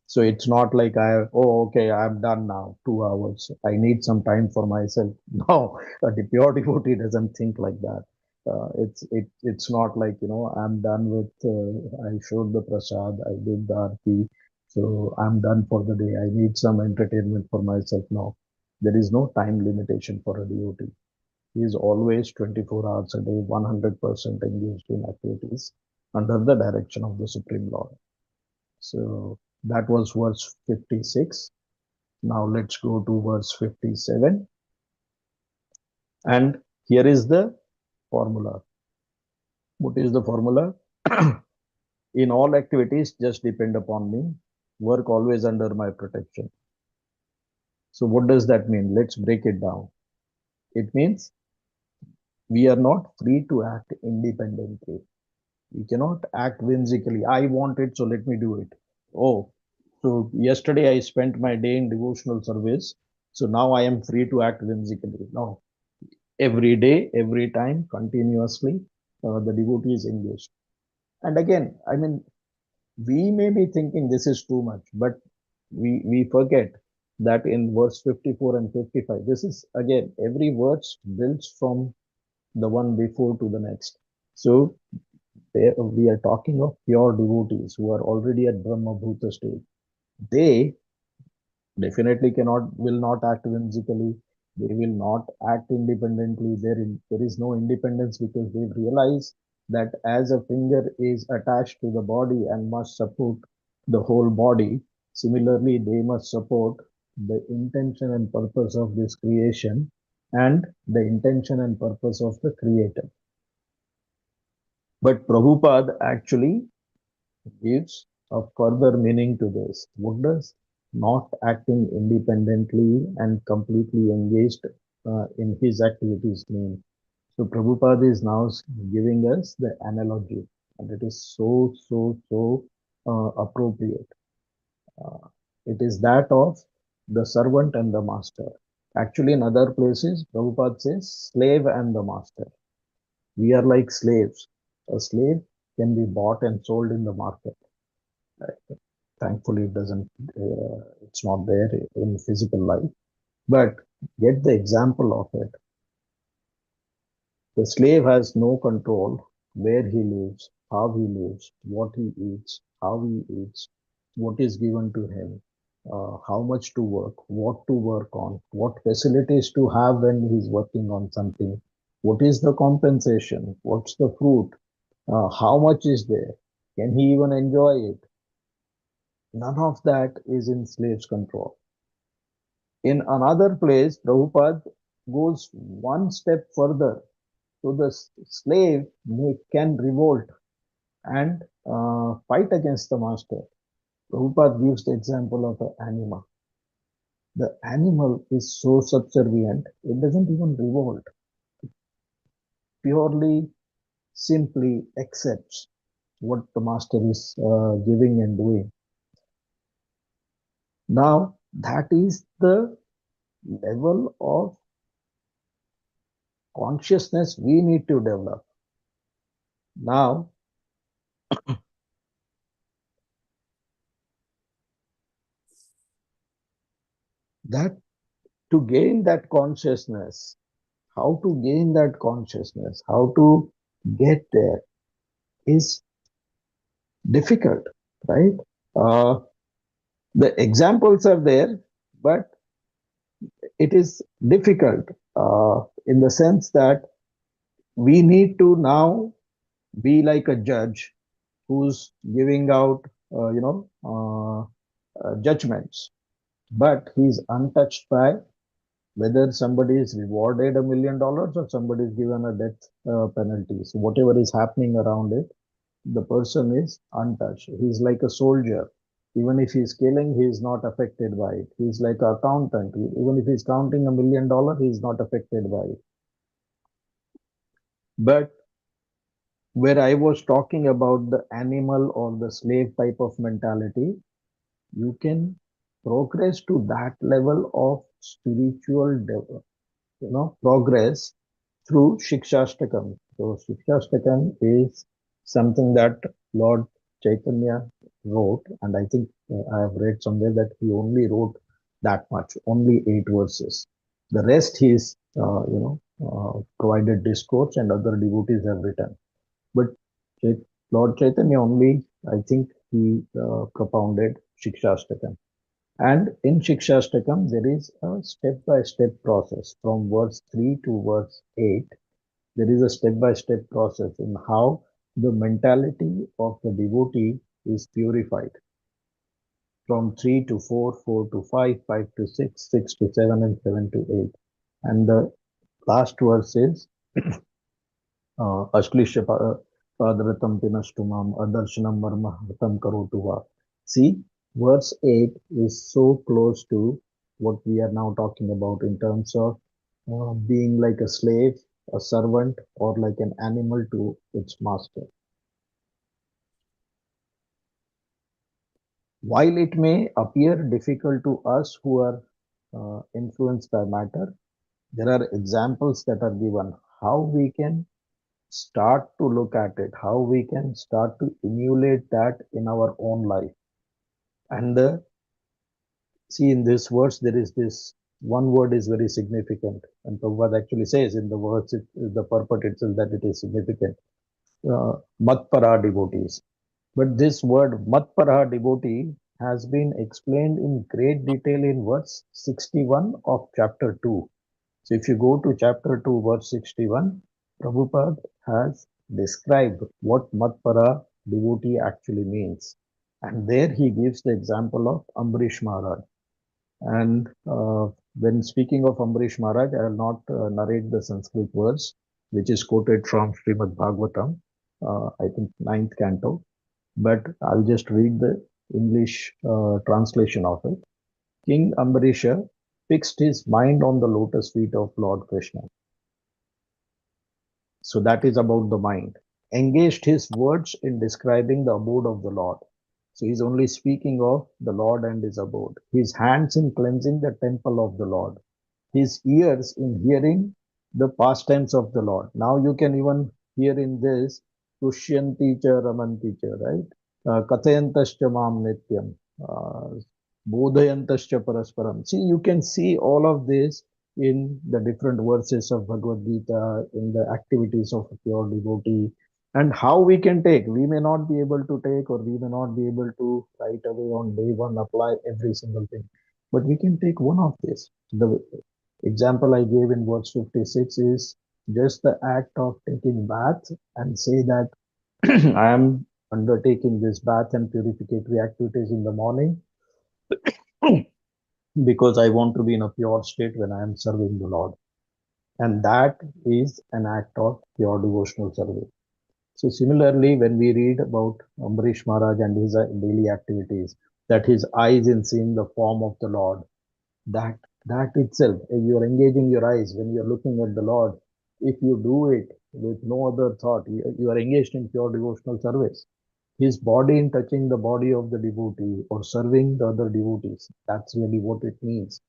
So it's not like okay, I'm done now, 2 hours. I need some time for myself. No, a pure devotee doesn't think like that. It's not like, I'm done with, I showed the prasad, I did the arti, so I'm done for the day. I need some entertainment for myself. No, there is no time limitation for a devotee. He is always 24 hours a day, 100% engaged in activities under the direction of the Supreme Lord. So that was verse 56. Now let's go to verse 57. And here is the formula. What is the formula? In all activities, just depend upon me. Work always under my protection. So what does that mean? Let's break it down. It means we are not free to act independently. We cannot act whimsically. I want it, so let me do it. Oh, so yesterday I spent my day in devotional service, so now I am free to act whimsically. No, every day, every time, continuously, the devotee is engaged. And again, I mean, we may be thinking this is too much, but we forget that in verse 54 and 55, this is again, every verse builds from the one before to the next. So there we are talking of pure devotees who are already at Brahma Bhuta stage. They definitely will not act whimsically. They will not act independently. There is no independence because they realize that as a finger is attached to the body and must support the whole body, similarly, they must support the intention and purpose of this creation and the intention and purpose of the creator. But Prabhupada actually gives a further meaning to this. What does not acting independently and completely engaged in his activities mean? So Prabhupada is now giving us the analogy, and it is so appropriate. It is that of the servant and the master. Actually, in other places, Prabhupada says slave and the master. We are like slaves. A slave can be bought and sold in the market. Thankfully, it's not there in physical life, but get the example of it. The slave has no control where he lives, how he lives, what he eats, how he eats, what is given to him, how much to work, what to work on, what facilities to have when he's working on something, what is the compensation, what's the fruit, how much is there, can he even enjoy it? None of that is in slave's control. In another place, Prabhupada goes one step further. So the slave can revolt and fight against the master. Prabhupada gives the example of an animal. The animal is so subservient, it doesn't even revolt. Purely, simply accepts what the master is giving and doing. Now, that is the level of consciousness we need to develop. Now, that to gain that consciousness, how to gain that consciousness, how to get there is difficult, right? The examples are there, but it is difficult in the sense that we need to now be like a judge who's giving out, judgments, but he's untouched by whether somebody is rewarded $1 million or somebody is given a death penalty. So whatever is happening around it, the person is untouched. He's like a soldier. Even if he's killing, he's not affected by it. He's like an accountant. Even if he's counting $1 million, he's not affected by it. But where I was talking about the animal or the slave type of mentality, you can progress to that level of spiritual progress through Shikshashtakam. So Shikshashtakam is something that Lord Chaitanya wrote, and I think I have read somewhere that he only wrote that much, only 8 verses. The rest he's provided discourse and other devotees have written. But Lord Chaitanya only, I think he propounded Shikshashtakam. And in Shikshashtakam, there is a step-by-step process from verse 3 to verse 8. There is a step-by-step process in how the mentality of the devotee is purified. From 3 to 4, 4 to 5, 5 to 6, 6 to 7, and 7 to 8. And the last verse is Ashklisha Padratam Pinashtumam Adarshanam Marma Hatam Karotuva. See, verse 8 is so close to what we are now talking about in terms of being like a slave, a servant, or like an animal to its master. While it may appear difficult to us who are influenced by matter, there are examples that are given how we can start to look at it, how we can start to emulate that in our own life. And see, in this verse, there is this one word is very significant. And Prabhupada actually says in the verse, the purport itself that it is significant. Matpara devotees. But this word Matpara devotee has been explained in great detail in verse 61 of chapter 2. So if you go to chapter 2, verse 61, Prabhupada has described what Matpara devotee actually means. And there he gives the example of Ambarish Maharaj. And when speaking of Ambarish Maharaj, I will not narrate the Sanskrit verse, which is quoted from Srimad Bhagvatam, I think 9th canto, but I'll just read the English translation of it. King Ambarisha fixed his mind on the lotus feet of Lord Krishna. So that is about the mind. Engaged his words in describing the abode of the Lord. So he's only speaking of the Lord and his abode. His hands in cleansing the temple of the Lord. His ears in hearing the pastimes of the Lord. Now you can even hear in this, Tushyanti cha ramanti cha, right? Kathayantascha mam nityam. Bodhayantascha parasparam. See, you can see all of this in the different verses of Bhagavad Gita, in the activities of a pure devotee, and how we can take. We may not be able to take, or we may not be able to right away on day one apply every single thing, but we can take one of this. The example I gave in verse 56 is just the act of taking bath and say that I am undertaking this bath and purificatory activities in the morning because I want to be in a pure state when I am serving the Lord. And that is an act of pure devotional service. So similarly, when we read about Ambarish Maharaj and his daily activities, that his eyes in seeing the form of the Lord, that itself, if you are engaging your eyes when you are looking at the Lord, if you do it with no other thought, you are engaged in pure devotional service. His body in touching the body of the devotee or serving the other devotees, that's really what it means.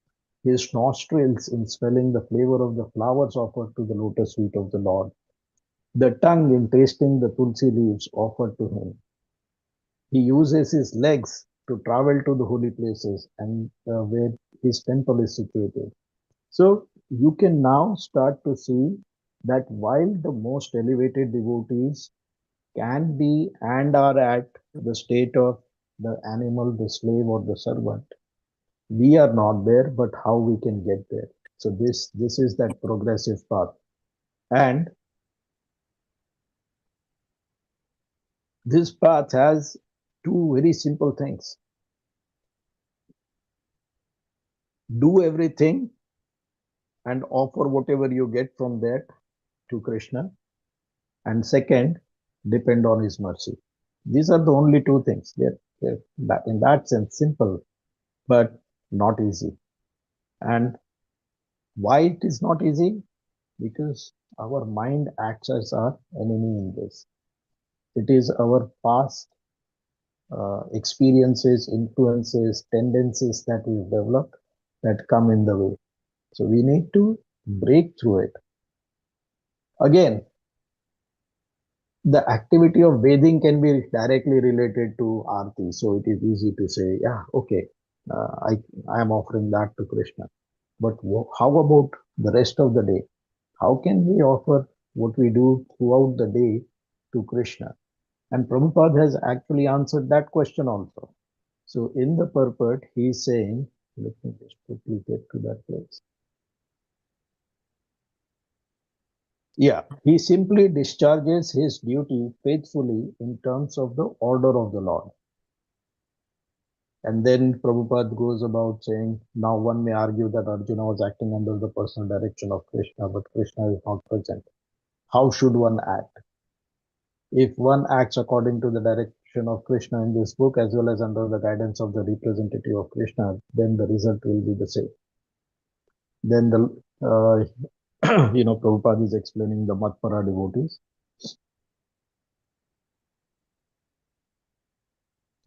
His nostrils in smelling the flavor of the flowers offered to the lotus feet of the Lord, the tongue in tasting the tulsi leaves offered to him. He uses his legs to travel to the holy places and where his temple is situated. So you can now start to see that while the most elevated devotees can be and are at the state of the animal, the slave, or the servant, we are not there, but how we can get there. So this is that progressive path. And this path has two very simple things. Do everything and offer whatever you get from that to Krishna. And second, depend on his mercy. These are the only two things. They're in that sense simple, but not easy. And why it is not easy? Because our mind acts as our enemy in this. It is our past experiences, influences, tendencies that we've developed that come in the way. So we need to break through it. Again, the activity of bathing can be directly related to Aarti. So it is easy to say, yeah, okay, I am offering that to Krishna. But how about the rest of the day? How can we offer what we do throughout the day to Krishna? And Prabhupada has actually answered that question also. So in the purport, he is saying, let me just quickly get to that place. Yeah, he simply discharges his duty faithfully in terms of the order of the Lord. And then Prabhupada goes about saying, now one may argue that Arjuna was acting under the personal direction of Krishna, but Krishna is not present. How should one act? If one acts according to the direction of Krishna in this book, as well as under the guidance of the representative of Krishna, then the result will be the same. Then Prabhupada is explaining the Matpara devotees.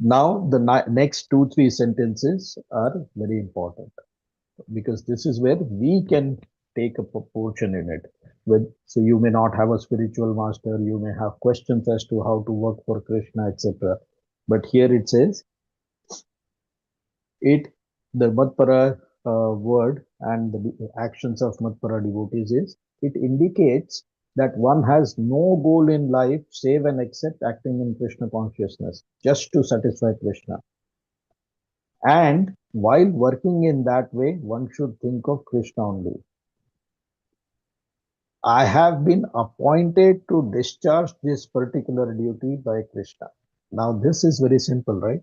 Now, the next 2-3 sentences are very important because this is where we can take a proportion in it. So you may not have a spiritual master, you may have questions as to how to work for Krishna, etc. But here it says, the Matpara word and the actions of Matpara devotees it indicates that one has no goal in life save and except acting in Krishna consciousness, just to satisfy Krishna. And while working in that way, one should think of Krishna only. I have been appointed to discharge this particular duty by Krishna. Now, this is very simple, right?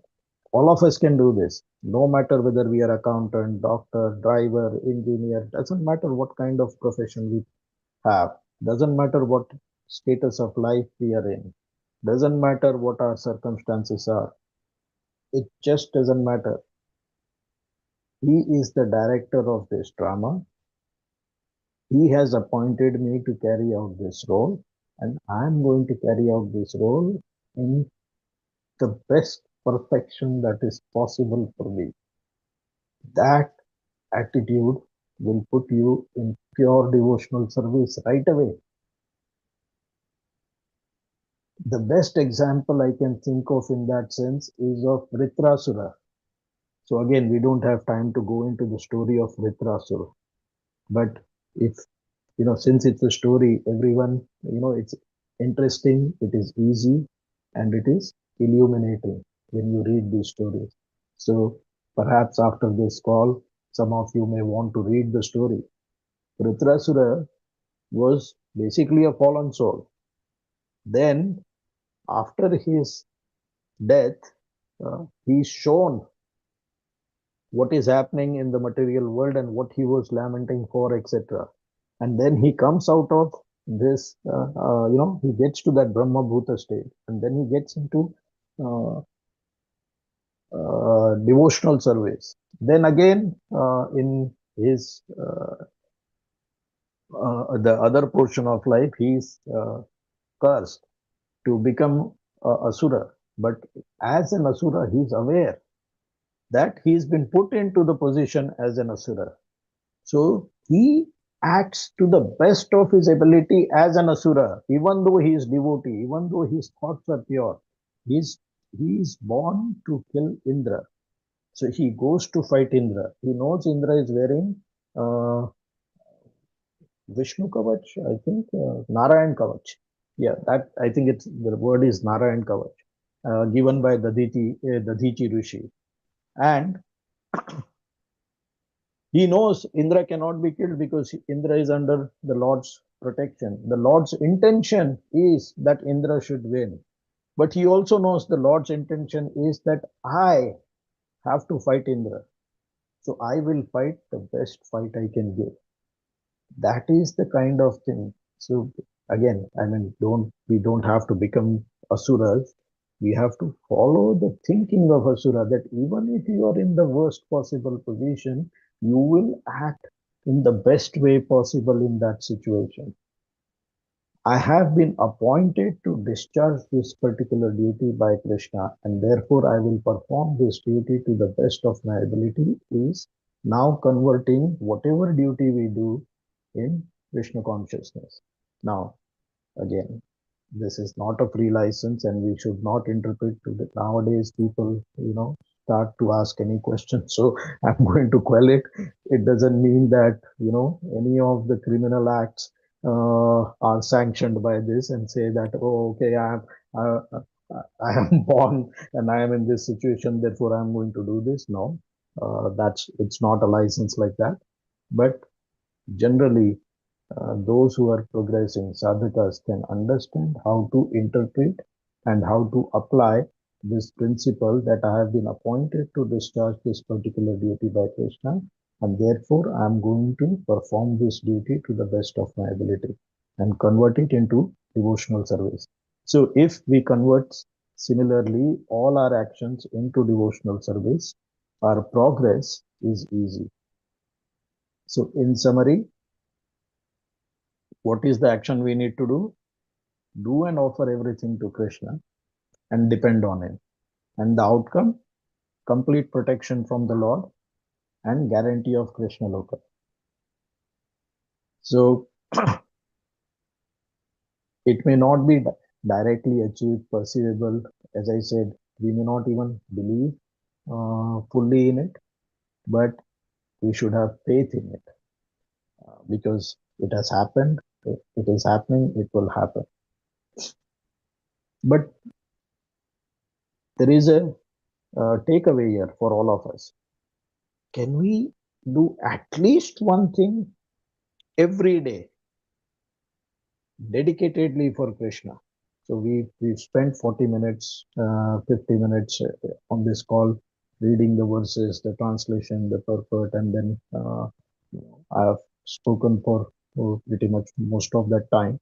All of us can do this. No matter whether we are accountant, doctor, driver, engineer, doesn't matter what kind of profession we have, doesn't matter what status of life we are in, doesn't matter what our circumstances are. It just doesn't matter. He is the director of this drama. He has appointed me to carry out this role, and I'm going to carry out this role in the best perfection that is possible for me. That attitude will put you in pure devotional service right away. The best example I can think of in that sense is of Vritrasura. So again, we don't have time to go into the story of Vritrasura. But if, since it's a story, everyone, it's interesting, it is easy, and it is illuminating when you read these stories. So perhaps after this call, some of you may want to read the story. Vritrasura was basically a fallen soul. Then, after his death, he's shown what is happening in the material world and what he was lamenting for, etc. And then he comes out of this, he gets to that Brahma Bhuta state, and then he gets into uh, devotional service. Then again, in his the other portion of life, he's cursed to become a asura. But as an asura, he's aware that he's been put into the position as an asura. So he acts to the best of his ability as an asura, even though he is devotee, even though his thoughts are pure. He's he is born to kill Indra. So he goes to fight Indra. He knows Indra is wearing uh, Vishnu Kavach, I think, Narayan Kavach. Yeah, that I think it's the word is Narayan Kavach, given by Dadichi Rishi. And he knows Indra cannot be killed because Indra is under the Lord's protection. The Lord's intention is that Indra should win. But he also knows the Lord's intention is that I have to fight Indra. So I will fight the best fight I can give. That is the kind of thing. So again, I mean, we don't have to become asuras. We have to follow the thinking of asura, that even if you are in the worst possible position, you will act in the best way possible in that situation. I have been appointed to discharge this particular duty by Krishna, and therefore I will perform this duty to the best of my ability, is now converting whatever duty we do in Krishna consciousness. Now, again, this is not a free license, and we should not interpret to the nowadays people, start to ask any questions. So I'm going to quell it. It doesn't mean that, any of the criminal acts are sanctioned by this and say that, oh, okay, I am born and I am in this situation, therefore I'm going to do this. No, it's not a license like that. But generally, those who are progressing sadhakas can understand how to interpret and how to apply this principle that I have been appointed to discharge this particular duty by Krishna, and therefore I am going to perform this duty to the best of my ability and convert it into devotional service. So if we convert similarly all our actions into devotional service, our progress is easy. So in summary, what is the action we need to do? Do and offer everything to Krishna and depend on Him. And the outcome? Complete protection from the Lord and guarantee of Krishna Loka. So it may not be directly achieved, perceivable. As I said, we may not even believe fully in it, but we should have faith in it because it has happened, it is happening, it will happen. But there is a takeaway here for all of us. Can we do at least one thing every day dedicatedly for Krishna? So we've spent 40 minutes, 50 minutes on this call, reading the verses, the translation, the purport, and then I have spoken for pretty much most of that time.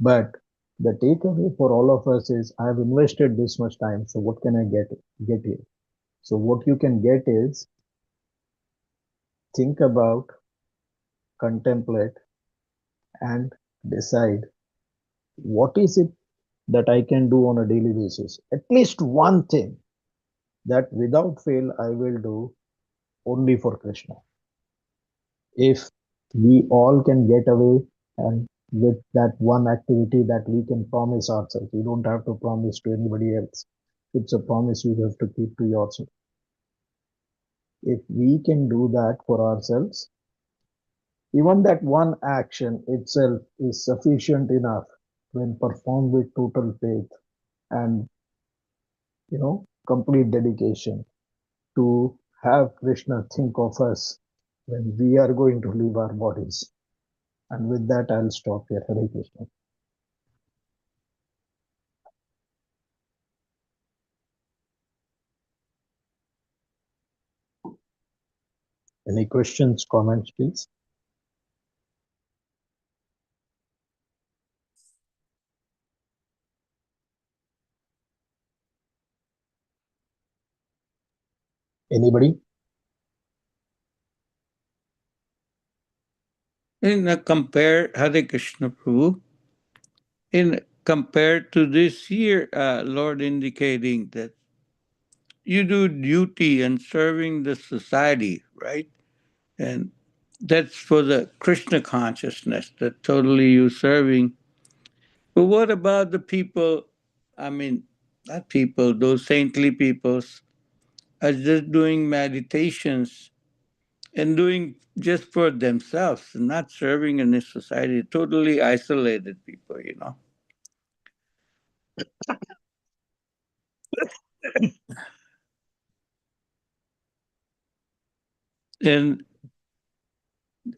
But the takeaway for all of us is I have invested this much time. So what can I get here? So what you can get is think about, contemplate, and decide what is it that I can do on a daily basis. At least one thing that without fail I will do only for Krishna. If we all can get away and with that one activity that we can promise ourselves, you don't have to promise to anybody else. It's a promise you have to keep to yourself. If we can do that for ourselves, even that one action itself is sufficient enough when performed with total faith and complete dedication to have Krishna think of us when we are going to leave our bodies. And with that, I'll stop here. Hare Krishna. Any questions, comments, please? Anybody? Compare Hare Krishna Prabhu, compared to this here, Lord indicating that you do duty and serving the society, right? And that's for the Krishna consciousness, that totally you serving. But what about the people, I mean, not people, those saintly peoples are just doing meditations and doing just for themselves, not serving in this society, totally isolated people, you know. And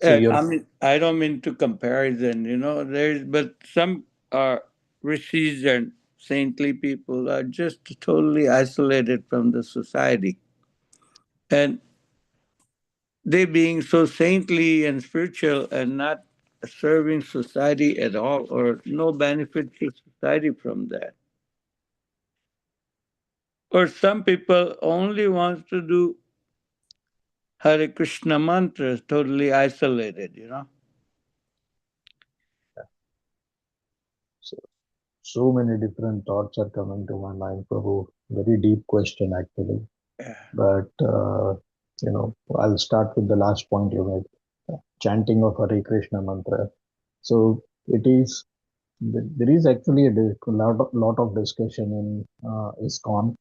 So I mean, I don't mean to comparison, you know. But some are rishis and saintly people are just totally isolated from the society, and they being so saintly and spiritual and not serving society at all, or no benefit to society from that. Or some people only wants to do Hare Krishna mantras, totally isolated, you know. so many different thoughts are coming to my mind, Prabhu. Very deep question, actually. Yeah. But, I'll start with the last point you made, chanting of Hare Krishna mantra. So there is actually a lot of discussion in ISKCON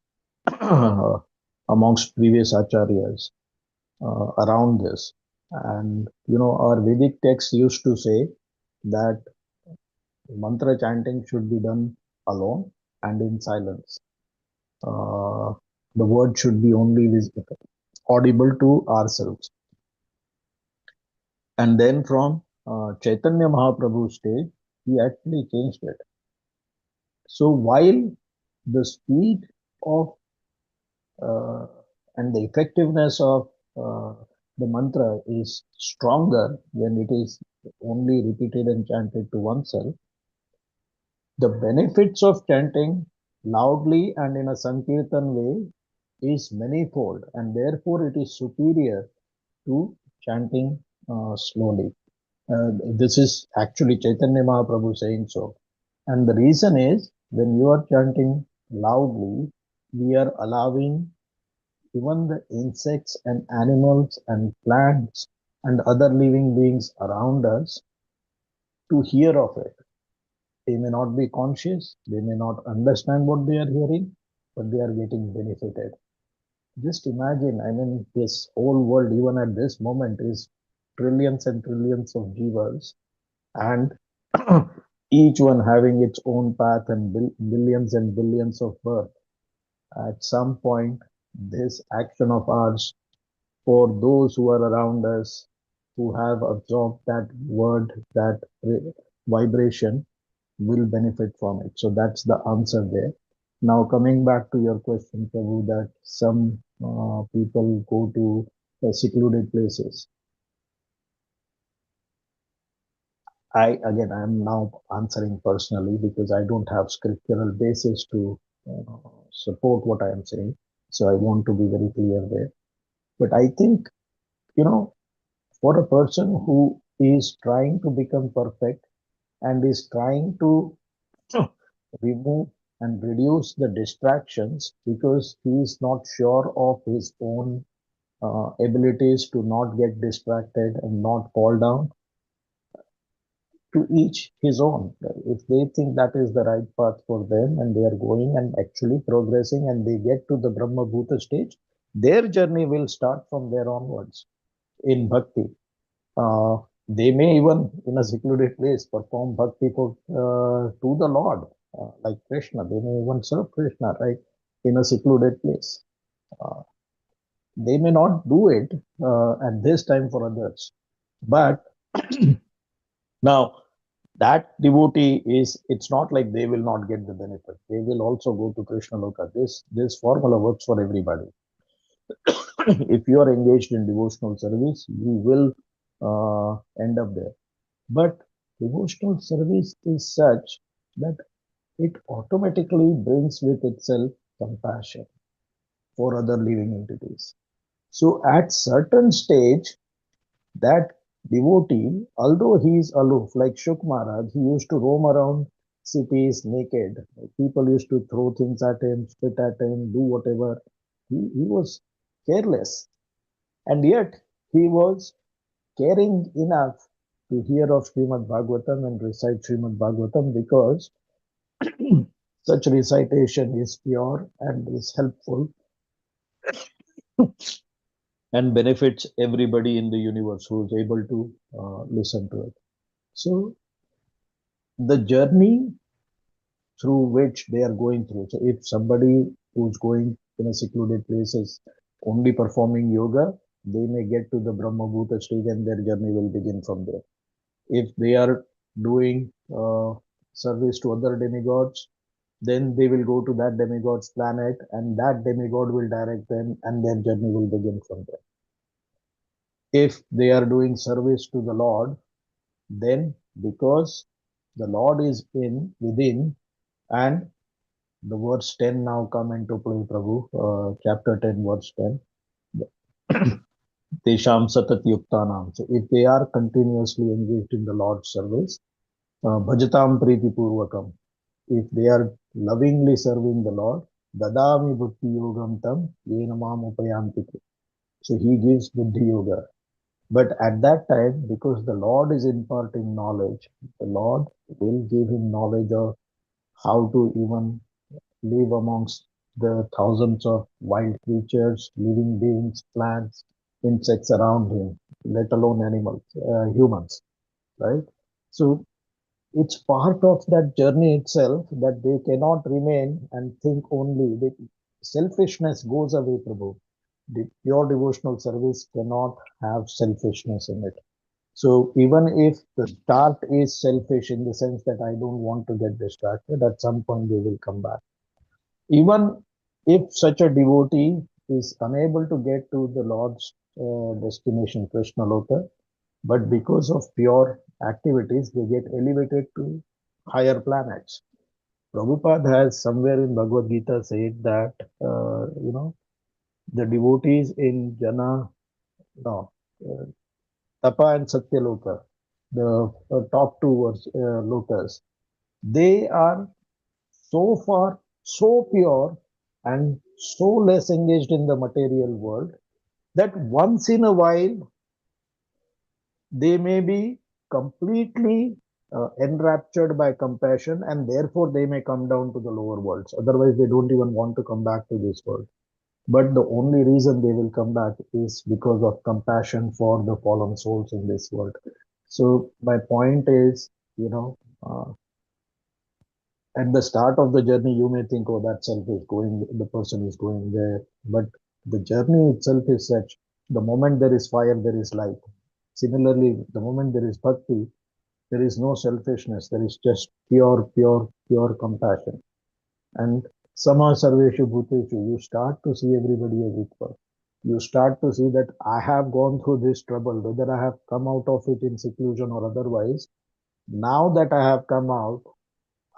amongst previous acharyas around this. And, our Vedic texts used to say that mantra chanting should be done alone and in silence. The word should be only audible to ourselves. And then from Chaitanya Mahaprabhu's stage, he actually changed it. So while the speed of and the effectiveness of the mantra is stronger when it is only repeated and chanted to oneself, the benefits of chanting loudly and in a Sankirtan way is manifold, and therefore it is superior to chanting slowly. This is actually Chaitanya Mahaprabhu saying so. And the reason is when you are chanting loudly, we are allowing even the insects and animals and plants and other living beings around us to hear of it. They may not be conscious, they may not understand what they are hearing, but they are getting benefited. Just imagine, I mean, this whole world, even at this moment, is trillions and trillions of jivas, and each one having its own path and billions and billions of birth. At some point, this action of ours for those who are around us, who have absorbed that word, that vibration, will benefit from it. So that's the answer there. Now, coming back to your question, Prabhu, that some people go to secluded places. I am now answering personally because I don't have scriptural basis to support what I am saying. So I want to be very clear there. But I think, for a person who is trying to become perfect and is trying to remove and reduce the distractions because he is not sure of his own abilities to not get distracted and not fall down, to each his own. If they think that is the right path for them and they are going and actually progressing and they get to the Brahma Bhuta stage, their journey will start from there onwards in bhakti. They may even in a secluded place perform bhakti to the Lord, like Krishna. They may even serve Krishna, right, in a secluded place. They may not do it at this time for others, but now that devotee is, it's not like they will not get the benefit. They will also go to Krishna Loka. This formula works for everybody. If you are engaged in devotional service, you will end up there. But devotional service is such that it automatically brings with itself compassion for other living entities. So at certain stage, that devotee, although he is aloof, like Shuk Maharaj, he used to roam around cities naked. People used to throw things at him, spit at him, do whatever. He was careless. And yet he was caring enough to hear of Srimad Bhagavatam and recite Srimad Bhagavatam because such recitation is pure and is helpful and benefits everybody in the universe who is able to listen to it. So the journey through which they are going through. So if somebody who's going in a secluded place is only performing yoga, they may get to the Brahma Bhuta stage and their journey will begin from there. If they are doing service to other demigods, then they will go to that demigod's planet and that demigod will direct them and their journey will begin from there. If they are doing service to the Lord, then because the Lord is within, and the verse 10 now come into play, Prabhu, chapter 10, verse 10. Tesham satat yuktanam. So if they are continuously engaged in the Lord's service, bhajatam priti purvakam. If they are lovingly serving the Lord, dadami bhakti yogam tam yenamam upayanti. So he gives buddhi yoga. But at that time, because the Lord is imparting knowledge, the Lord will give him knowledge of how to even live amongst the thousands of wild creatures, living beings, plants, insects around him, let alone animals, humans, right? So it's part of that journey itself that they cannot remain and think only. Selfishness goes away, Prabhu. The pure devotional service cannot have selfishness in it. So even if the start is selfish in the sense that I don't want to get distracted, at some point they will come back. Even if such a devotee is unable to get to the Lord's destination, Krishna Loka, but because of pure activities, they get elevated to higher planets. Prabhupada has somewhere in Bhagavad Gita said that, the devotees in Tapa and Satyaloka, the top two lokas, they are so far so pure and so less engaged in the material world that once in a while they may be completely enraptured by compassion and therefore they may come down to the lower worlds. Otherwise, they don't even want to come back to this world. But the only reason they will come back is because of compassion for the fallen souls in this world. So my point is, at the start of the journey, you may think, oh, that self is going, the person is going there. But the journey itself is such, the moment there is fire, there is light. Similarly, the moment there is bhakti, there is no selfishness. There is just pure compassion. And sama sarveshu bhuteshu, you start to see everybody as equal. You start to see that I have gone through this trouble, whether I have come out of it in seclusion or otherwise. Now that I have come out,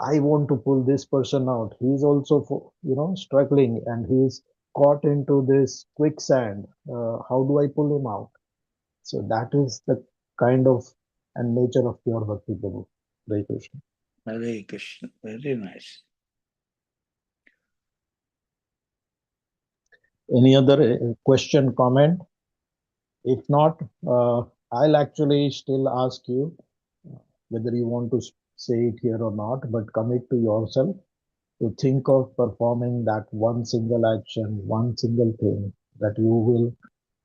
I want to pull this person out. He's also, struggling and he's caught into this quicksand. How do I pull him out? So that is the kind of and nature of pure bhakti, Prabhu. Hare Krishna. Hare Krishna. Very nice. Any other question, comment? If not, I'll actually still ask you whether you want to say it here or not, but commit to yourself to think of performing that one single action, one single thing that you will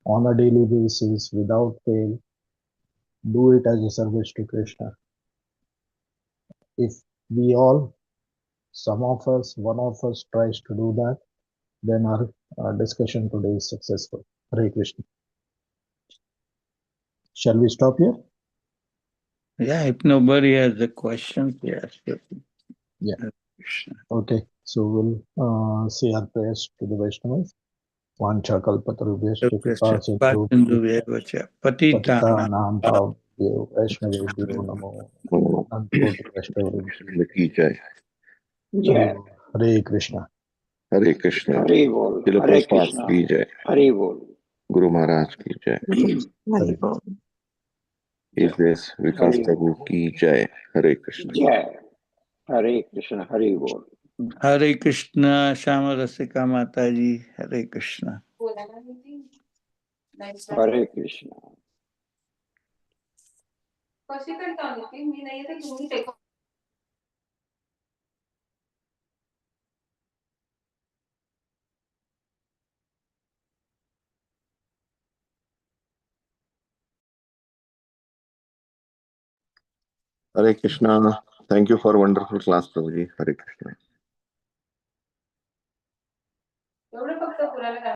on a daily basis without fail do it as a service to Krishna. If we all, some of us, one of us tries to do that, then our discussion today is successful. Hare Krishna. Shall we stop here? Yeah, if nobody has a question, yes. Yeah. Hare Krishna. Okay, so we'll say our prayers to the Vaishnavas. Vancha kalpatarubhyascha kripa sindhu patitanam bhavyo Vaishnavebhyo namo Anantoti Vaishnavebhyo. की जय Hare Krishna. हरे कृष्ण हरि बोल तिल हरे प्रभुपाद कृष्णा की जय हरि बोल गुरु महाराज की जय। Hari Bol. इस विकास हरि प्रभु की जय। हरे कृष्ण। जय। हरे कृष्ण हरि बोल। हरे कृष्ण श्याम रसिका माता जी, हरे कृष्ण। हरे कृष्ण। हरे Krishna. Thank you for wonderful class, Prabhuji. Hare Krishna.